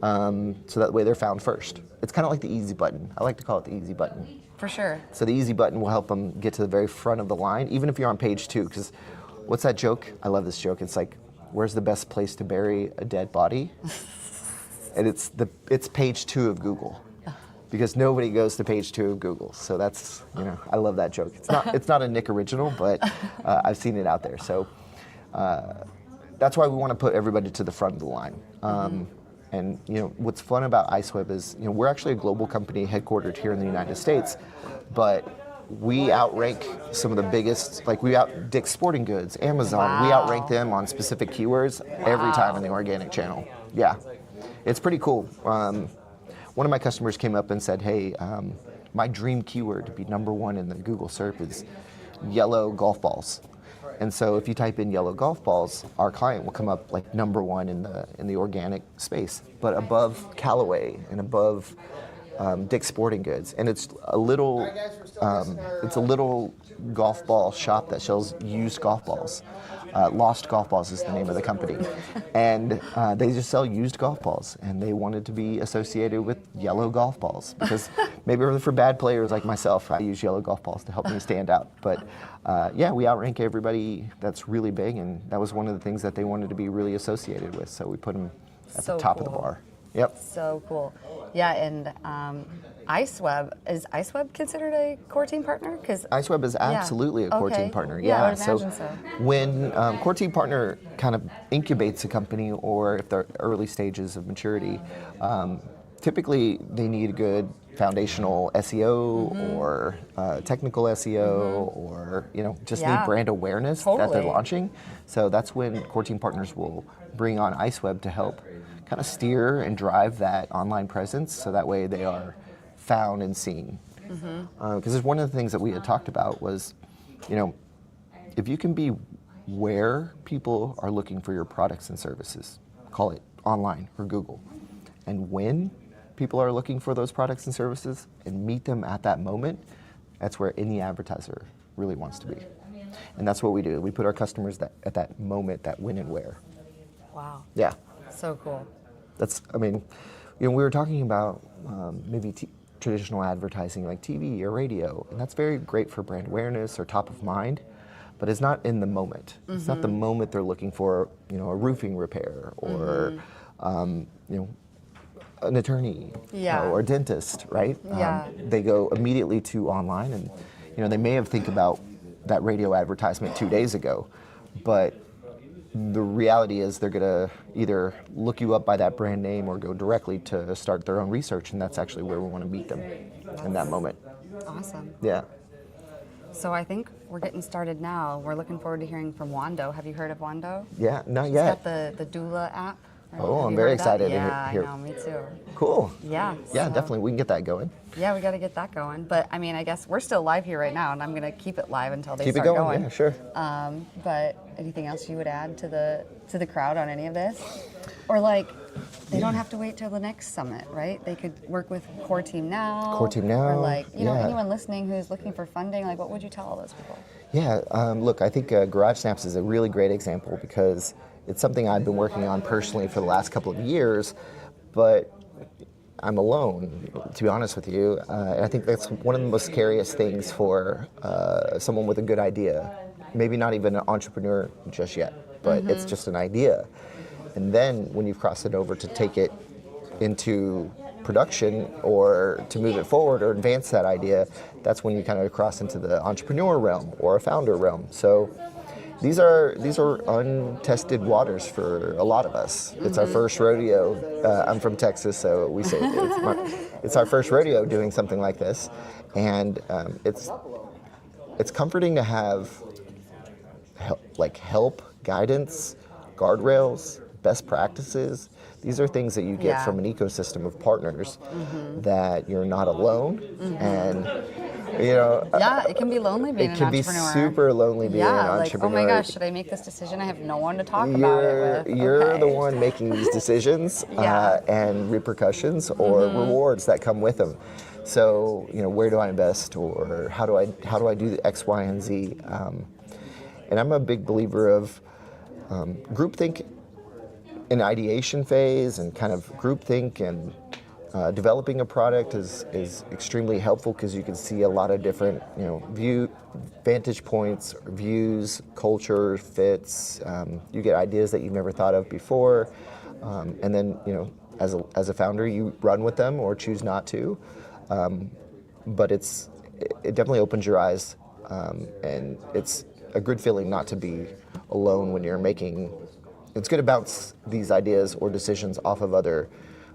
F: So that way they're found first. It's kind of like the easy button. I like to call it the easy button.
E: For sure.
F: So the easy button will help them get to the very front of the line, even if you're on page 2. Because what's that joke? I love this joke. It's like, where's the best place to bury a dead body? And it's page 2 of Google. Because nobody goes to page 2 of Google. So that's, I love that joke. It's not a Nick original, but I've seen it out there. So that's why we want to put everybody to the front of the line. And what's fun about IceWeb is, we're actually a global company headquartered here in the United States, but we outrank some of the biggest, like Dick's Sporting Goods, Amazon. We outrank them on specific keywords every time in the organic channel. Yeah, it's pretty cool. One of my customers came up and said, hey, my dream keyword to be #1 in the Google SERP is yellow golf balls. And so if you type in yellow golf balls, our client will come up like #1 in the organic space, but above Callaway and above Dick's Sporting Goods. And it's a little golf ball shop that sells used golf balls. Lost Golf Balls is the name of the company. And they just sell used golf balls. And they wanted to be associated with yellow golf balls. Because maybe for bad players like myself, I use yellow golf balls to help me stand out. But we outrank everybody that's really big. And that was one of the things that they wanted to be really associated with. So we put them at the top of the bar. Yep.
E: So cool. Yeah, and IceWeb, is IceWeb considered a core team partner? Because
F: IceWeb is absolutely a core team partner.
E: Yeah, I would imagine so.
F: When core team partner kind of incubates a company, or if they're early stages of maturity, typically they need a good foundational SEO or technical SEO or just need brand awareness that they're launching. So that's when core team partners will bring on IceWeb to help kind of steer and drive that online presence, so that way they are found and seen. Because one of the things that we had talked about was, if you can be where people are looking for your products and services, call it online or Google, and when people are looking for those products and services and meet them at that moment, that's where any advertiser really wants to be. And that's what we do. We put our customers at that moment, that when and where.
E: Wow.
F: Yeah.
E: So cool.
F: We were talking about maybe traditional advertising like TV or radio, and that's very great for brand awareness or top of mind, but it's not in the moment. It's not the moment they're looking for, a roofing repair or, an attorney or a dentist, right? They go immediately to online, and they may have think about that radio advertisement 2 days ago, but the reality is they're going to either look you up by that brand name or go directly to start their own research, and that's actually where we want to meet them in that moment.
E: Awesome.
F: Yeah.
E: So I think we're getting started now. We're looking forward to hearing from Wando. Have you heard of Wando?
F: Yeah, not
E: She's
F: yet.
E: got the doula app. Right?
F: Oh,
E: Have
F: I'm
E: you
F: very
E: heard of that?
F: excited to
E: Yeah,
F: hear-
E: I know, me too.
F: Cool.
E: Yeah.
F: Yeah,
E: so-
F: definitely. We can get that going.
E: Yeah, we got to get that going. But I mean, I guess we're still live here right now, and I'm going to keep it live until they
F: Keep it
E: start
F: going. Yeah, sure.
E: But anything else you would add to the crowd on any of this? Or like, they don't have to wait till the next summit, right? They could work with Core Team Now.
F: Core Team Now,
E: Or like, you know,
F: yeah.
E: anyone listening who's looking for funding, like what would you tell all those people?
F: Yeah, look, I think Garage Snaps is a really great example because it's something I've been working on personally for the last couple of years, but I'm alone, to be honest with you. And I think that's one of the most scariest things for someone with a good idea. Maybe not even an entrepreneur just yet, but it's just an idea. And then when you've crossed it over to take it into production or to move it forward or advance that idea, that's when you kind of cross into the entrepreneur realm or a founder realm. So these are untested waters for a lot of us. It's our first rodeo. I'm from Texas, so we say it's our first rodeo doing something like this, and it's comforting to have help, guidance, guardrails, best practices. These are things that you get
E: Yeah.
F: from an ecosystem of partners that you're not alone, and you know.
E: Yeah, it can be lonely being
F: It
E: an
F: can be
E: entrepreneur.
F: super lonely being an
E: Yeah, like, oh
F: entrepreneur.
E: my gosh, should I make this decision? I have no one to talk about it with.
F: You're
E: Okay.
F: the one making these decisions
E: Yeah.
F: and repercussions or rewards that come with them. So, you know, where do I invest, or how do I do the X, Y, and Z? And I'm a big believer of groupthink in ideation phase, and kind of groupthink and developing a product is extremely helpful because you can see a lot of different, you know, vantage points, views, culture fits. You get ideas that you've never thought of before, and then, you know, as a founder, you run with them or choose not to. But it definitely opens your eyes, and it's a good feeling not to be alone when you're making. It's good to bounce these ideas or decisions off of other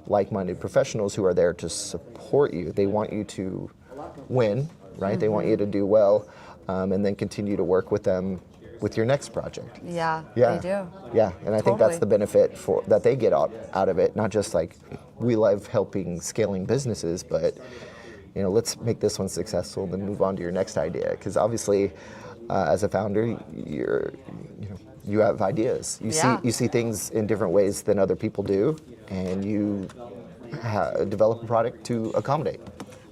F: like-minded professionals who are there to support you. They want you to win, right? They want you to do well, and then continue to work with them with your next project.
E: Yeah,
F: Yeah,
E: they do.
F: Yeah, and I think that's
E: Totally.
F: the benefit that they get out of it. Not just like we love helping scaling businesses, but you know, let's make this one successful and then move on to your next idea. Because obviously, as a founder, you have ideas. You see things in different ways than other people do, and you develop a product to accommodate.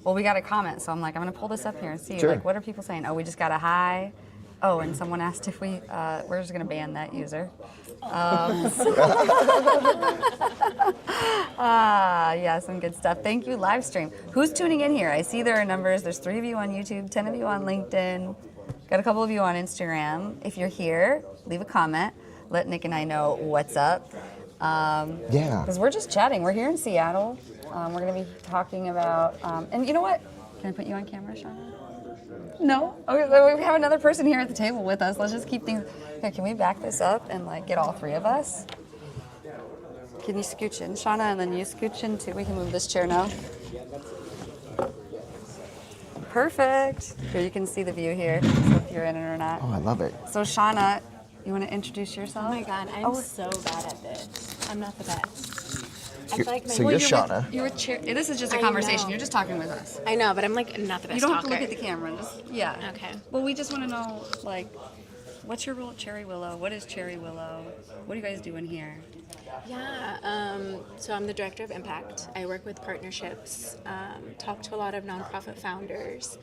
E: Well, we got a comment, so I'm like, I'm gonna pull this up here and see.
F: Sure.
E: Like, what are people saying? Oh, we just got a hi. Oh, and someone asked if we're just gonna ban that user. Yeah, some good stuff. Thank you, live stream. Who's tuning in here? I see there are numbers. There's 3 of you on YouTube, 10 of you on LinkedIn. Got a couple of you on Instagram. If you're here, leave a comment. Let Nick and I know what's up.
F: Yeah.
E: Because we're just chatting. We're here in Seattle. We're going to be talking about, and you know what? Can I put you on camera, Shauna? No? Okay, so we have another person here at the table with us. Let's just keep things. Here, can we back this up and like get all 3 of us? Can you scooch in, Shauna, and then you scooch in too? We can move this chair now. Perfect. Here, you can see the view here, so if you're in it or not.
F: Oh, I love it.
E: So, Shauna, you want to introduce yourself?
G: Oh my god, I'm so bad at this. I'm not the best. I feel like my
F: So you're Shauna.
E: You're with chair. This is just a
G: I
E: conversation.
G: know.
E: You're just talking with us.
G: I know, but I'm like not the best
E: You don't have
G: talker.
E: to look at the camera. Just, yeah.
G: Okay.
E: Well, we just want to know, like, what's your role at Cherry Willow? What is Cherry Willow? What are you guys doing here?
G: Yeah, so I'm the director of impact. I work with partnerships, talk to a lot of nonprofit founders,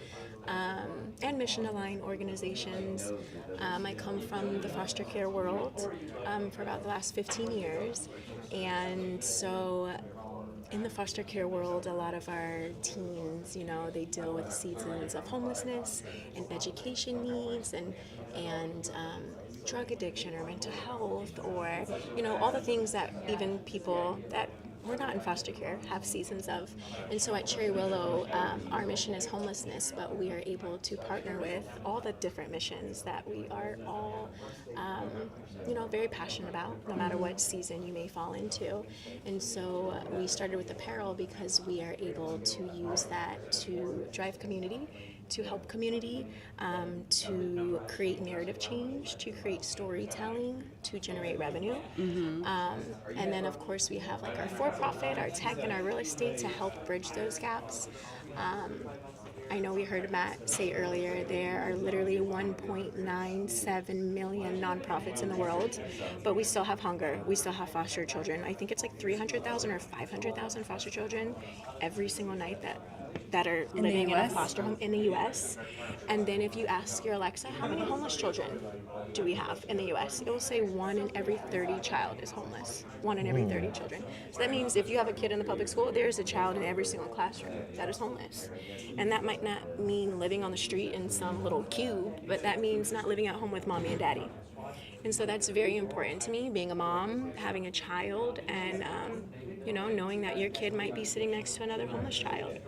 G: and mission-aligned organizations. I come from the foster care world for about the last 15 years, and so in the foster care world, a lot of our teens, you know, they deal with seasons of homelessness and education needs and drug addiction or mental health, or, you know, all the things that even people that we're not in foster care have seasons of. And so at Cherry Willow, our mission is homelessness, but we are able to partner with all the different missions that we are all, you know, very passionate about, no matter what season you may fall into. And so we started with apparel because we are able to use that to drive community, to help community, to create narrative change, to create storytelling, to generate revenue. And then, of course, we have like our for-profit, our tech, and our real estate to help bridge those gaps. I know we heard Matt say earlier there are literally 1.97 million nonprofits in the world, but we still have hunger. We still have foster children. I think it's like 300,000 or 500,000 foster children every single night that are living in a foster home in the U.S. And then if you ask your Alexa, how many homeless children do we have in the U.S., it will say 1 in every 30 child is homeless. 1 in every 30 children. So that means if you have a kid in the public school, there's a child in every single classroom that is homeless. And that might not mean living on the street in some little cube, but that means not living at home with mommy and daddy. And so that's very important to me, being a mom, having a child, and knowing that your kid might be sitting next to another homeless child.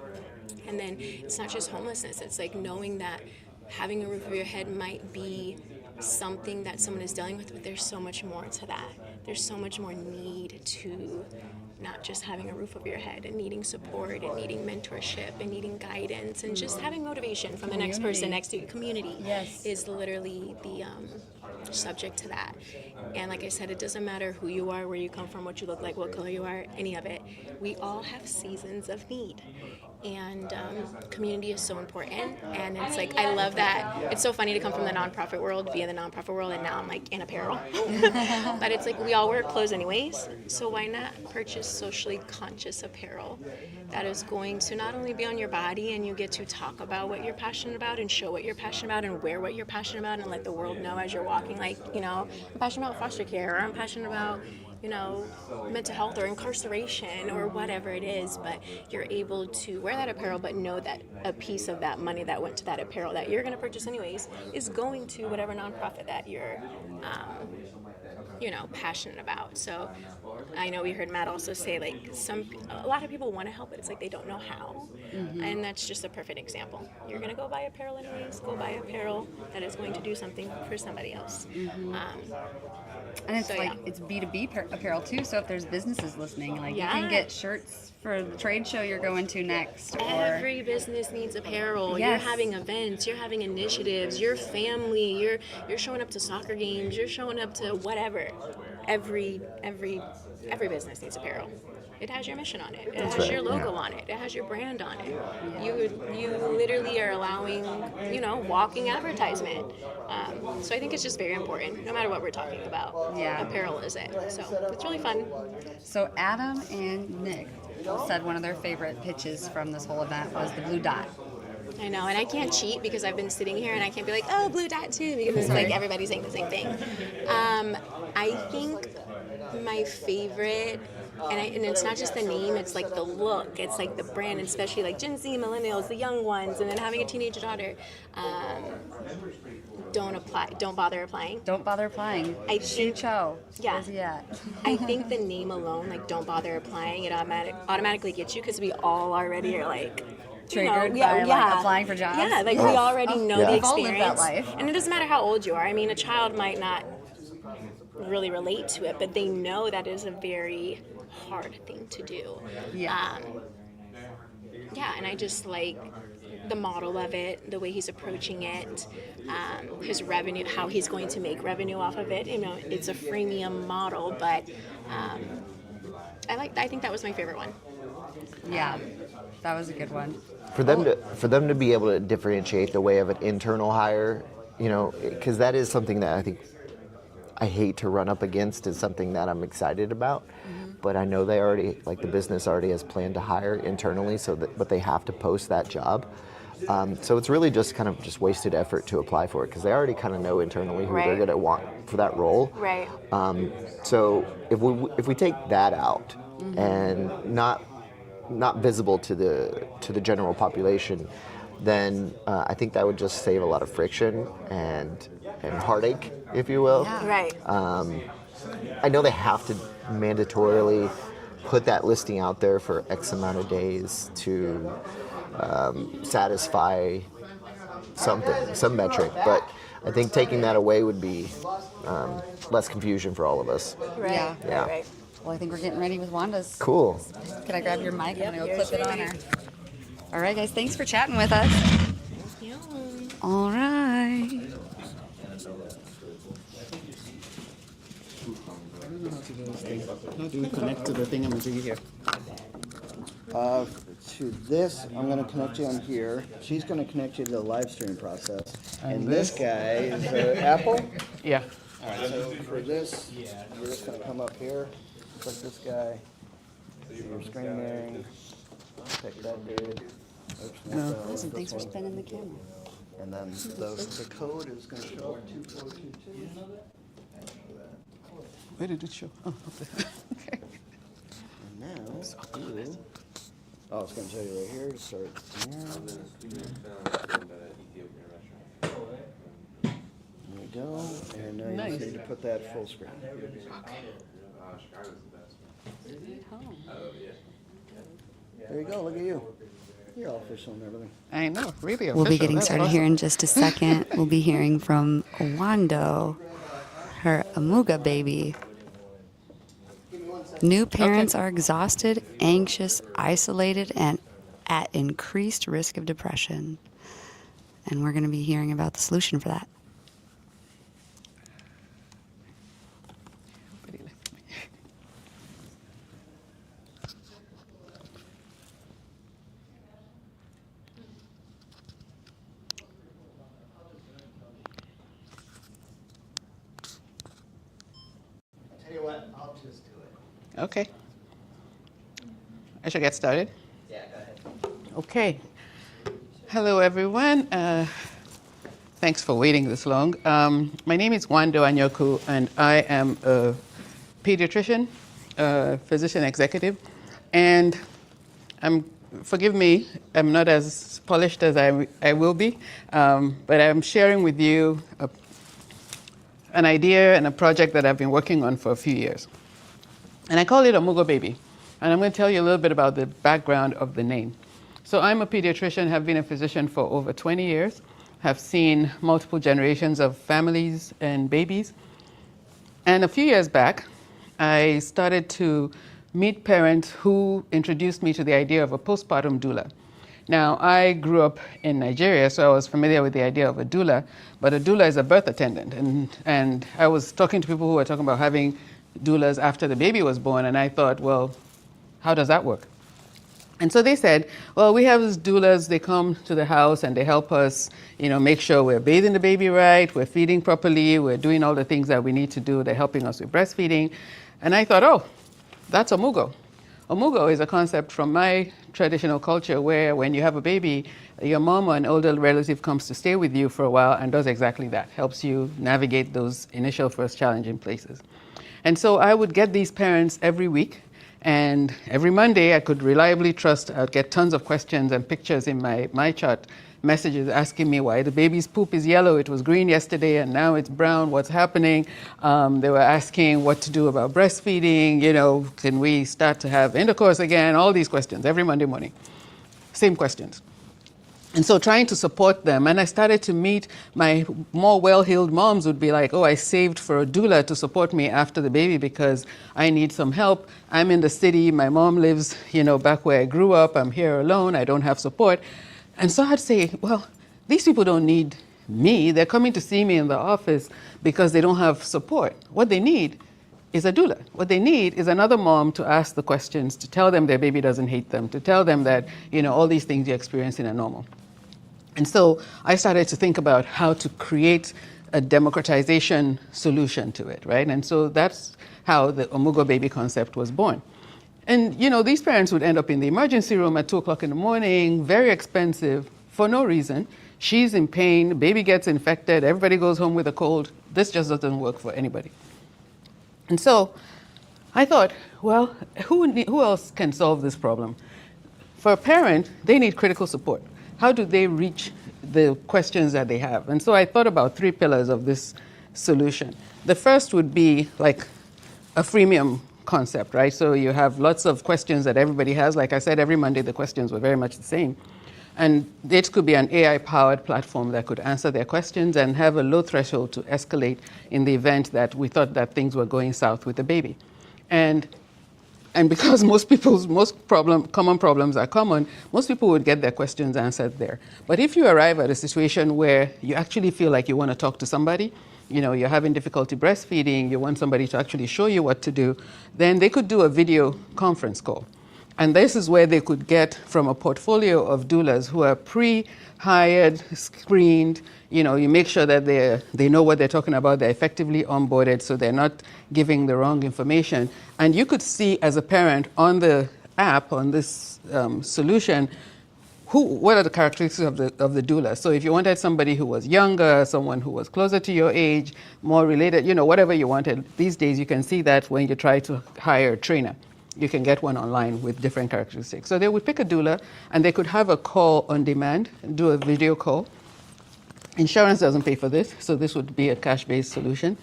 G: And then it's not just homelessness, it's like knowing that having a roof over your head might be something that someone is dealing with, but there's so much more to that. There's so much more need to not just having a roof over your head, and needing support, and needing mentorship, and needing guidance, and just having motivation from the next person next to you. Community is literally the subject to that. And like I said, it doesn't matter who you are, where you come from, what you look like, what color you are, any of it. We all have seasons of need. And community is so important, and it's like, I love that. It's so funny to come from the nonprofit world, be in the nonprofit world, and now I'm like in apparel. But it's like, we all wear clothes anyways, so why not purchase socially conscious apparel that is going to not only be on your body, and you get to talk about what you're passionate about, and show what you're passionate about, and wear what you're passionate about, and let the world know as you're walking, like, I'm passionate about foster care, or I'm passionate about mental health or incarceration or whatever it is, but you're able to wear that apparel, but know that a piece of that money that went to that apparel that you're going to purchase anyways is going to whatever nonprofit that you're passionate about. So I know we heard Matt also say, like, a lot of people want to help, but it's like they don't know how. And that's just a perfect example. You're going to go buy apparel anyways, go buy apparel that is going to do something for somebody else.
E: And it's it's B2B apparel too, so if there's businesses listening, like you can get shirts for the trade show you're going to next.
G: Every business needs apparel. You're having events, you're having initiatives, your family, you're showing up to soccer games, you're showing up to whatever. Every business needs apparel. It has your mission on it. It has your logo on it. It has your brand on it. You literally are allowing, walking advertisement. So I think it's just very important, no matter what we're talking about. Apparel is it. So it's really fun.
E: So Adam and Nick said one of their favorite pitches from this whole event was the blue dot.
G: I know, and I can't cheat because I've been sitting here and I can't be like, oh, blue dot too, because it's like everybody's saying the same thing. I think my favorite, and it's not just the name, it's like the look, it's like the brand, and especially like Gen Z, millennials, the young ones, and then having a teenage daughter. Don't bother applying.
E: Don't bother applying. Shu Cho.
G: Yeah.
E: Where's he at?
G: I think the name alone, like, don't bother applying, it automatically gets you, because we all already are like,
E: triggered by like applying for jobs.
G: Yeah, like we already know the experience.
E: We've all lived that life.
G: And it doesn't matter how old you are. I mean, a child might not really relate to it, but they know that is a very hard thing to do. And I just like the model of it, the way he's approaching it, his revenue, how he's going to make revenue off of it. It's a freemium model, but I think that was my favorite one.
E: Yeah, that was a good one.
F: For them to be able to differentiate the way of an internal hire, because that is something that I think I hate to run up against, is something that I'm excited about. But I know they already, like the business already has planned to hire internally, but they have to post that job. So it's really just kind of just wasted effort to apply for it, because they already kind of know internally who they're going to want for that role.
G: Right.
F: So if we take that out and not visible to the general population, then I think that would just save a lot of friction and heartache, if you will.
E: Yeah.
G: Right.
F: I know they have to mandatorily put that listing out there for X amount of days to satisfy some metric, but I think taking that away would be less confusion for all of us.
G: Right.
E: Yeah.
G: Right.
E: Well, I think we're getting ready with Wanda's.
F: Cool.
E: Can I grab your mic? I'm going to go clip it on her. All right, guys. Thanks for chatting with us.
G: Yeah. on.
E: All right.
B: I don't know how to do this thing. How do we connect to the thing I'm doing here?
D: To this, I'm going to connect you on here. She's going to connect you to the live stream process. And this guy is Apple.
B: Yeah.
D: All right, so for this, you're just going to come up here, click this guy, your screen mirroring, pick that dude. Oops,
E: Listen, thanks for spinning the camera.
D: And then the code is going to show up 2422.
B: Where did it show? Oh, up there. Okay.
D: And now, you, oh, it's going to tell you right here to start here. There we go. And now you
B: Nice.
D: just need to put that full screen. There you go. Look at you. You're all official and everything.
B: I know, really.
E: We'll be
B: official.
E: getting
B: That's
E: started
B: awesome.
E: here in just a second. We'll be hearing from Wando, her Amuga baby. New parents are exhausted, anxious, isolated, and at increased risk of depression. And we're going to be hearing about the solution for that.
B: Nobody left me.
D: Tell you what, I'll just do it.
B: Okay. I should get started?
D: Yeah, go ahead.
B: Okay. Hello, everyone. Thanks for waiting this long. My name is Wando Anyoku, and I am a pediatrician, physician executive, and forgive me, I'm not as polished as I will be, but I'm sharing with you an idea and a project that I've been working on for a few years. And I call it Amuga Baby. And I'm going to tell you a little bit about the background of the name. So I'm a pediatrician, have been a physician for over 20 years, have seen multiple generations of families and babies. And a few years back, I started to meet parents who introduced me to the idea of a postpartum doula. Now, I grew up in Nigeria, so I was familiar with the idea of a doula, but a doula is a birth attendant. And I was talking to people who were talking about having doulas after the baby was born, and I thought, well, how does that work? And so they said, well, we have these doulas, they come to the house and they help us, make sure we're bathing the baby right, we're feeding properly, we're doing all the things that we need to do, they're helping us with breastfeeding. And I thought, oh, that's Omugo. Omugo is a concept from my traditional culture where when you have a baby, your mom or an older relative comes to stay with you for a while and does exactly that, helps you navigate those initial first challenging places. And so I would get these parents every week, and every Monday I could reliably trust I'd get tons of questions and pictures in my chart, messages asking me why the baby's poop is yellow, it was green yesterday and now it's brown, what's happening? They were asking what to do about breastfeeding, can we start to have intercourse again? All these questions every Monday morning, same questions. And so trying to support them, and I started to meet my more well-heeled moms would be like, oh, I saved for a doula to support me after the baby because I need some help. I'm in the city, my mom lives, back where I grew up, I'm here alone, I don't have support. And so I'd say, well, these people don't need me, they're coming to see me in the office because they don't have support. What they need is a doula. What they need is another mom to ask the questions, to tell them their baby doesn't hate them, to tell them that, all these things you're experiencing are normal. And so I started to think about how to create a democratization solution to it, right? And so that's how the Omugo Baby concept was born. And these parents would end up in the emergency room at 2 o'clock in the morning, very expensive, for no reason. She's in pain, baby gets infected, everybody goes home with a cold. This just doesn't work for anybody. And so I thought, well, who else can solve this problem? For a parent, they need critical support. How do they reach the questions that they have? And so I thought about 3 pillars of this solution. The first would be like a freemium concept, right? So you have lots of questions that everybody has. Like I said, every Monday the questions were very much the same. And it could be an AI-powered platform that could answer their questions and have a low threshold to escalate in the event that we thought that things were going south with the baby. And And because common problems are common, most people would get their questions answered there. But if you arrive at a situation where you actually feel like you want to talk to somebody, you're having difficulty breastfeeding, you want somebody to actually show you what to do, then they could do a video conference call. And this is where they could get from a portfolio of doulas who are pre-hired, screened. You make sure that they know what they're talking about, they're effectively onboarded, so they're not giving the wrong information. And you could see as a parent on the app, on this solution, what are the characteristics of the doula. So if you wanted somebody who was younger, someone who was closer to your age, more related, whatever you wanted, these days you can see that when you try to hire a trainer. You can get one online with different characteristics. So they would pick a doula, and they could have a call on demand, do a video call. Insurance doesn't pay for this, so this would be a cash-based solution.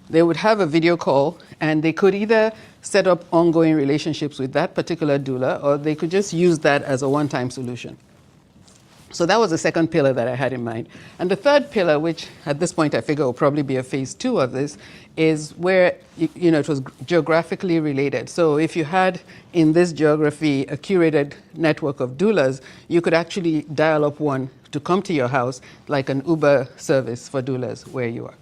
B: They would have a video call, and they could either set up ongoing relationships with that particular doula, or they could just use that as a one-time solution. So that was the second pillar that I had in mind. And the third pillar, which at this point I figure will probably be a phase 2 of this, is where it was geographically related. So if you had in this geography a curated network of doulas, you could actually dial up one to come to your house, like an Uber service for doulas where you are.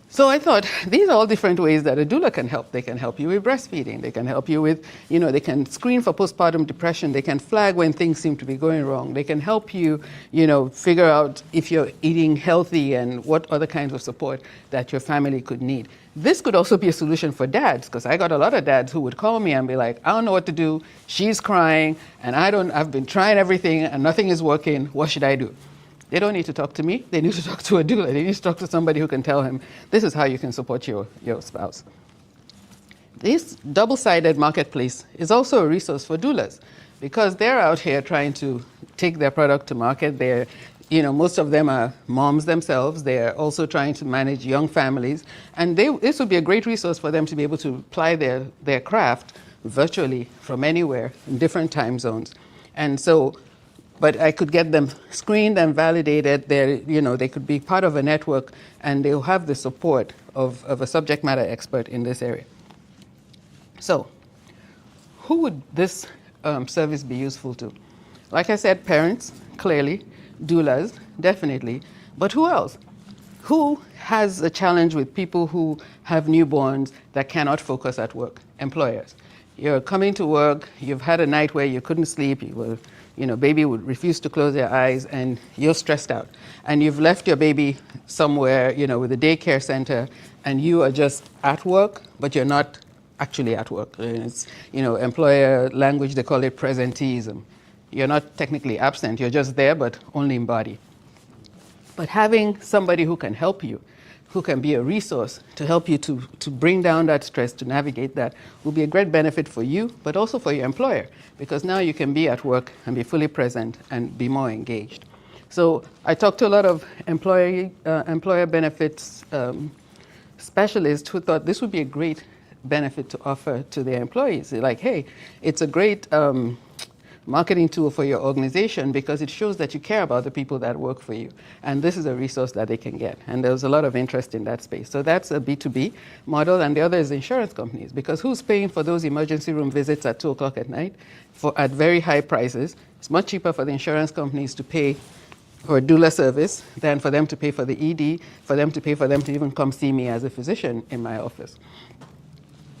B: So I thought, these are all different ways that a doula can help. They can help you with breastfeeding. They can help you with, they can screen for postpartum depression. They can flag when things seem to be going wrong. They can help you, figure out if you're eating healthy and what other kinds of support that your family could need. This could also be a solution for dads, because I got a lot of dads who would call me and be like, I don't know what to do. She's crying, and I've been trying everything, and nothing is working. What should I do? They don't need to talk to me. They need to talk to a doula. They need to talk to somebody who can tell him, this is how you can support your spouse. This double-sided marketplace is also a resource for doulas, because they're out here trying to take their product to market. They're, most of them are moms themselves. They're also trying to manage young families. And this would be a great resource for them to be able to apply their craft virtually from anywhere in different time zones. And so, but I could get them screened and validated. They could be part of a network, and they'll have the support of a subject matter expert in this area. So, who would this service be useful to? Like I said, parents, clearly, doulas, definitely, but who else? Who has a challenge with people who have newborns that cannot focus at work? Employers. You're coming to work, you've had a night where you couldn't sleep, baby would refuse to close their eyes, and you're stressed out. And you've left your baby somewhere, with a daycare center, and you are just at work, but you're not actually at work. It's, employer language, they call it presenteeism. You're not technically absent, you're just there, but only in body. But having somebody who can help you, who can be a resource to help you to bring down that stress, to navigate that, will be a great benefit for you, but also for your employer, because now you can be at work and be fully present and be more engaged. So I talked to a lot of employer benefits specialists who thought this would be a great benefit to offer to their employees. They're like, hey, it's a great marketing tool for your organization because it shows that you care about the people that work for you. And this is a resource that they can get. And there's a lot of interest in that space. So that's a B2B model. And the other is insurance companies, because who's paying for those emergency room visits at 2 o'clock at night at very high prices? It's much cheaper for the insurance companies to pay for a doula service than for them to pay for the ED, for them to pay for them to even come see me as a physician in my office.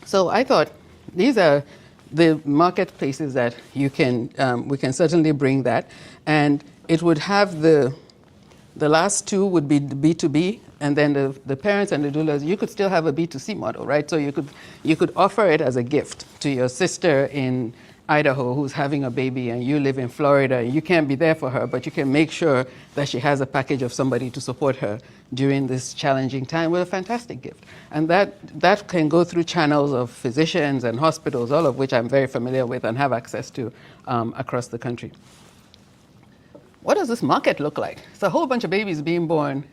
B: So I thought these are the marketplaces that you can, we can certainly bring that. And it would have the last two would be the B2B, and then the parents and the doulas, you could still have a B2C model, right? So you could offer it as a gift to your sister in Idaho who's having a baby, and you live in Florida, and you can't be there for her, but you can make sure that she has a package of somebody to support her during this challenging time with a fantastic gift. And that can go through channels of physicians and hospitals, all of which I'm very familiar with and have access to across the country. What does this market look like? It's a whole bunch of babies being born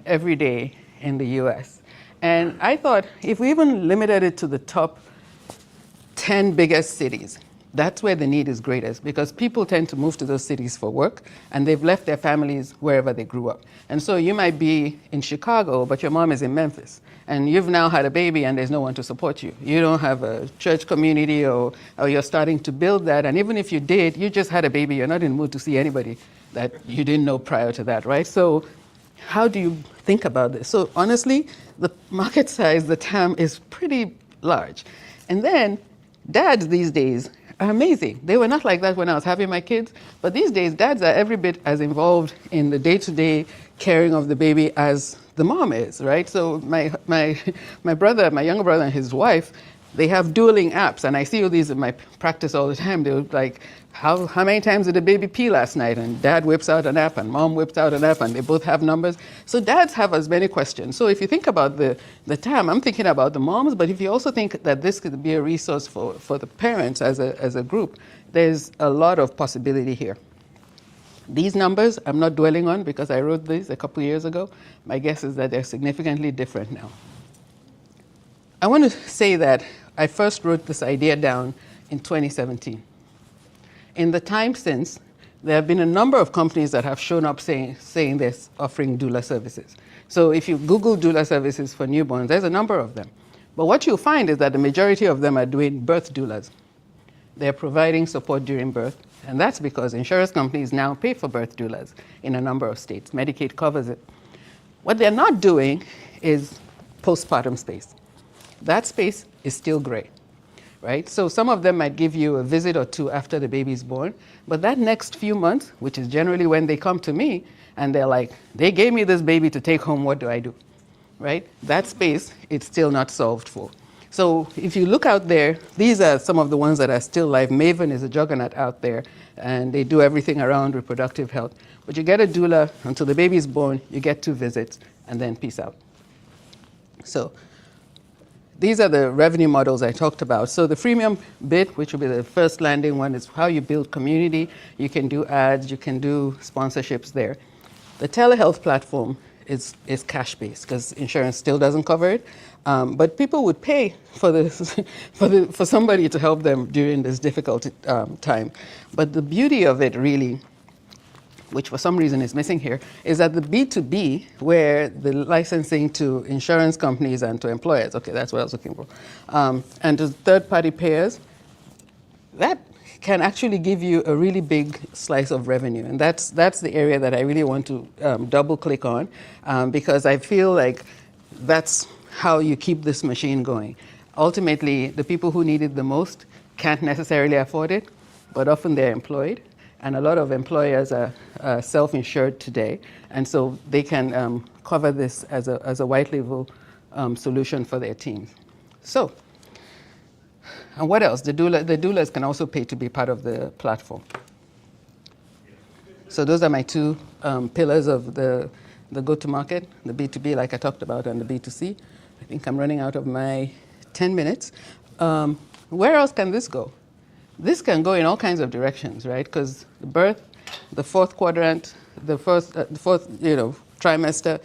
B: every day in the US. And I thought if we even limited it to the top 10 biggest cities, That's where the need is greatest because people tend to move to those cities for work and they've left their families wherever they grew up. And so you might be in Chicago, but your mom is in Memphis. And you've now had a baby and there's no one to support you. You don't have a church community or you're starting to build that. And even if you did, you just had a baby, you're not in the mood to see anybody that you didn't know prior to that, right? So how do you think about this? So honestly, the market size, the TAM is pretty large. And then dads these days are amazing. They were not like that when I was having my kids, but these days dads are every bit as involved in the day-to-day caring of the baby as the mom is, right? So my brother, my younger brother and his wife, they have dueling apps, and I see all these in my practice all the time. They're like, how many times did the baby pee last night? And dad whips out an app and mom whips out an app and they both have numbers. So dads have as many questions. So if you think about the TAM, I'm thinking about the moms, but if you also think that this could be a resource for the parents as a group, there's a lot of possibility here. These numbers I'm not dwelling on because I wrote these a couple years ago. My guess is that they're significantly different now. I want to say that I first wrote this idea down in 2017. In the time since, there have been a number of companies that have shown up saying this, offering doula services. So if you Google doula services for newborns, there's a number of them. But what you'll find is that the majority of them are doing birth doulas. They're providing support during birth, and that's because insurance companies now pay for birth doulas in a number of states. Medicaid covers it. What they're not doing is postpartum space. That space is still gray, right? So some of them might give you a visit or two after the baby's born, but that next few months, which is generally when they come to me, and they're like, they gave me this baby to take home, what do I do, right? That space, it's still not solved for. So if you look out there, these are some of the ones that are still live. Maven is a juggernaut out there, and they do everything around reproductive health. But you get a doula until the baby's born, you get 2 visits, and then peace out. So these are the revenue models I talked about. So the freemium bit, which will be the first landing one, is how you build community. You can do ads, you can do sponsorships there. The telehealth platform is cash-based because insurance still doesn't cover it. But people would pay for this, for somebody to help them during this difficult time. But the beauty of it really, which for some reason is missing here, is that the B2B, where the licensing to insurance companies and to employers, okay, that's what I was looking for, and to third-party payers, that can actually give you a really big slice of revenue. And that's the area that I really want to double-click on, because I feel like that's how you keep this machine going. Ultimately, the people who need it the most can't necessarily afford it, but often they're employed. And a lot of employers are self-insured today, and so they can cover this as a white label solution for their teams. So, and what else? The doulas can also pay to be part of the platform. So those are my 2 pillars of the go-to-market, the B2B, like I talked about, and the B2C. I think I'm running out of my 10 minutes. Where else can this go? This can go in all kinds of directions, right? Because the birth, the 4th quadrant, the fourth trimester,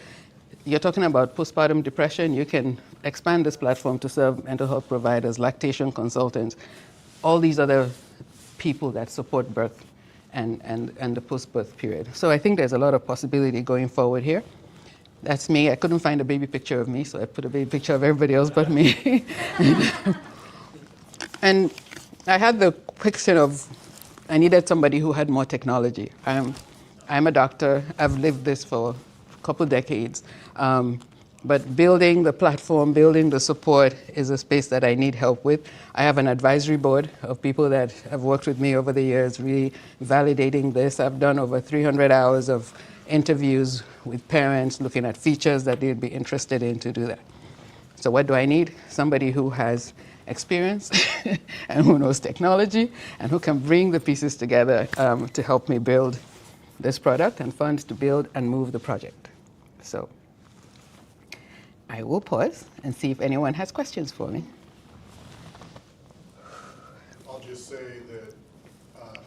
B: you're talking about postpartum depression. You can expand this platform to serve mental health providers, lactation consultants, all these other people that support birth and the post-birth period. So I think there's a lot of possibility going forward here. That's me. I couldn't find a baby picture of me, so I put a baby picture of everybody else but me. And I had the question of, I needed somebody who had more technology. I'm a doctor. I've lived this for a couple decades. But building the platform, building the support is a space that I need help with. I have an advisory board of people that have worked with me over the years, really validating this. I've done over 300 hours of interviews with parents, looking at features that they'd be interested in to do that. So what do I need? Somebody who has experience and who knows technology and who can bring the pieces together to help me build this product and funds to build and move the project. So I will pause and see if anyone has questions for me.
C: I'll just say that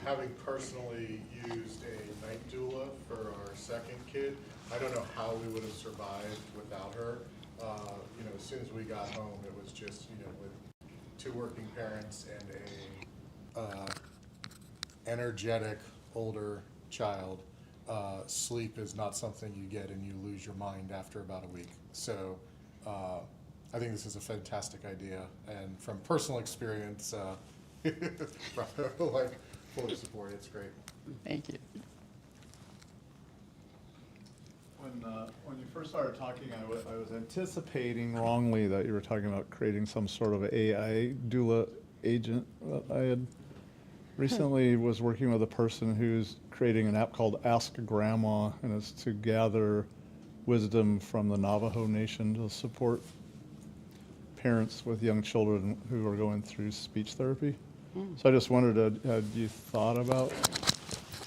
C: having personally used a night doula for our 2nd kid, I don't know how we would have survived without her. As soon as we got home, it was just, with 2 working parents and
H: energetic older child, sleep is not something you get and you lose your mind after about a week. So I think this is a fantastic idea, and from personal experience, like fully support it. It's great.
B: Thank you.
C: When you first started talking, I was anticipating wrongly that you were talking about creating some sort of AI doula agent. I had recently was working with a person who's creating an app called Ask Grandma, and it's to gather wisdom from the Navajo Nation to support parents with young children who are going through speech therapy. So I just wondered, had you thought about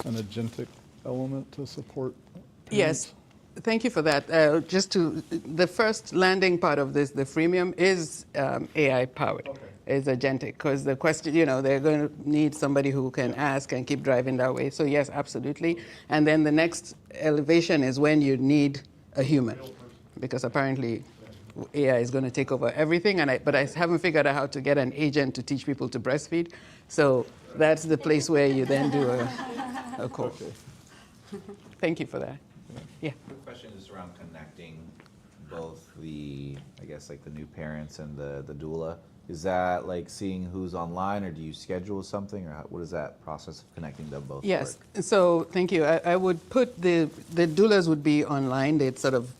C: an agentic element to support parents?
B: Yes. Thank you for that. The first landing part of this, the freemium, is AI powered.
C: Okay.
B: Is agentic, because the question, they're going to need somebody who can ask and keep driving that way. So yes, absolutely. And then the next elevation is when you need a human, because apparently AI is going to take over everything. But I haven't figured out how to get an agent to teach people to breastfeed. So that's the place where you then do a call.
C: Okay.
B: Thank you for that. Yeah.
I: The question is around connecting both the, I guess, like the new parents and the doula. Is that like seeing who's online, or do you schedule something, or what is that process of connecting them both?
B: Yes.
I: work?
B: So thank you. I would put the doulas would be online. They'd sort of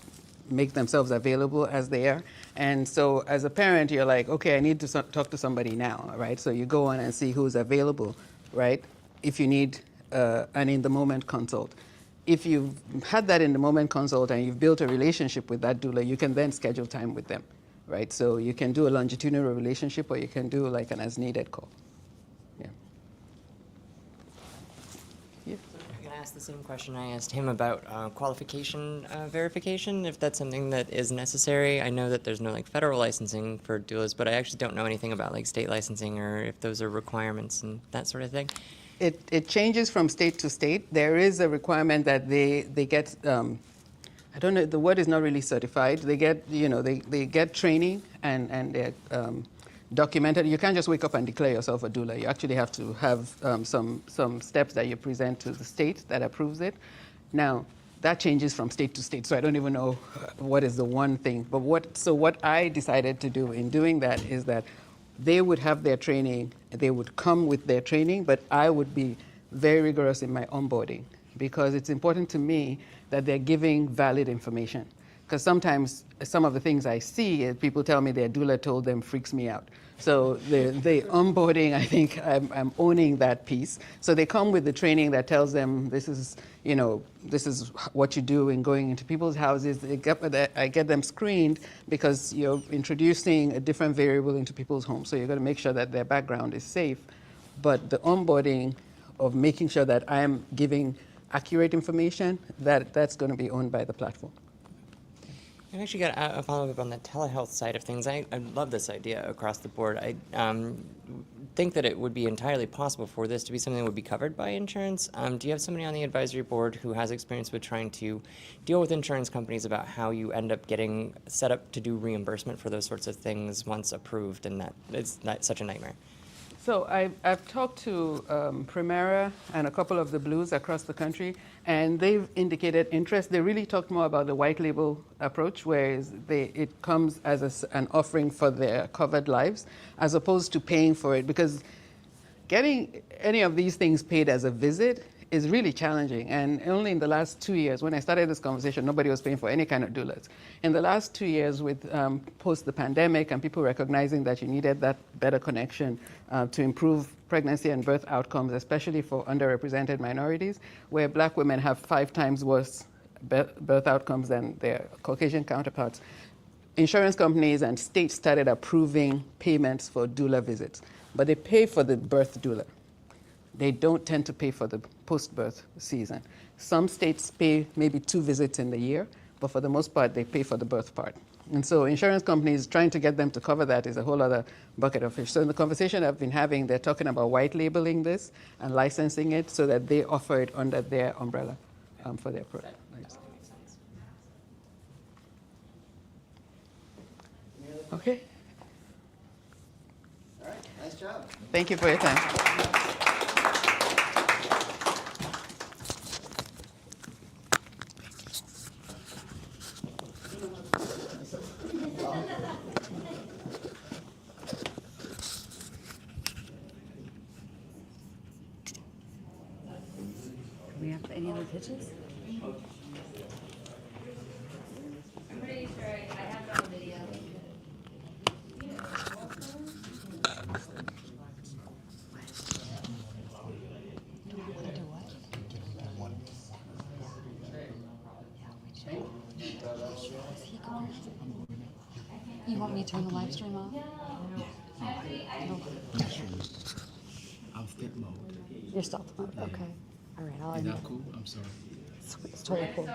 B: make themselves available as they are. And so as a parent, you're like, okay, I need to talk to somebody now, right? So you go on and see who's available, right? If you need an in-the-moment consult. If you've had that in-the-moment consult and you've built a relationship with that doula, you can then schedule time with them, right? So you can do a longitudinal relationship, or you can do like an as-needed call. Yeah. Yeah.
J: I'm going to ask the same question I asked him about qualification verification, if that's something that is necessary. I know that there's no like federal licensing for doulas, but I actually don't know anything about like state licensing or if those are requirements and that sort of thing.
B: It changes from state to state. There is a requirement that they get, I don't know, the word is not really certified. They get, they get training and they're documented. You can't just wake up and declare yourself a doula. You actually have to have some steps that you present to the state that approves it. Now, that changes from state to state, so I don't even know what is the one thing. But what I decided to do in doing that is that they would have their training, they would come with their training, but I would be very rigorous in my onboarding, because it's important to me that they're giving valid information. Because sometimes some of the things I see, people tell me their doula told them, freaks me out. So the onboarding, I think I'm owning that piece. So they come with the training that tells them this is what you do in going into people's houses. I get them screened, because you're introducing a different variable into people's homes. So you're going to make sure that their background is safe. But the onboarding of making sure that I'm giving accurate information, that's going to be owned by the platform.
J: I actually got a follow-up on the telehealth side of things. I love this idea across the board. I think that it would be entirely possible for this to be something that would be covered by insurance. Do you have somebody on the advisory board who has experience with trying to deal with insurance companies about how you end up getting set up to do reimbursement for those sorts of things once approved, and that it's not such a nightmare?
B: So I've talked to Primera and a couple of the Blues across the country, and they've indicated interest. They really talked more about the white label approach, where it comes as an offering for their covered lives, as opposed to paying for it, because getting any of these things paid as a visit is really challenging. And only in the last 2 years, when I started this conversation, nobody was paying for any kind of doulas. In the last 2 years, with post the pandemic and people recognizing that you needed that better connection to improve pregnancy and birth outcomes, especially for underrepresented minorities, where Black women have 5 times worse birth outcomes than their Caucasian counterparts, insurance companies and states started approving payments for doula visits. But they pay for the birth doula. They don't tend to pay for the post-birth season. Some states pay maybe 2 visits in the year, but for the most part, they pay for the birth part. And so insurance companies, trying to get them to cover that is a whole other bucket of fish. So in the conversation I've been having, they're talking about white labeling this and licensing it so that they offer it under their umbrella for their product. Okay.
D: All right, nice
B: Thank you for your time.
E: Do we have any other pitches? You want me to turn the live stream off?
K: I'm fit mode.
E: You're stealth mode, okay. All right, I'll
K: Is that cool? I'm sorry.
E: It's totally cool.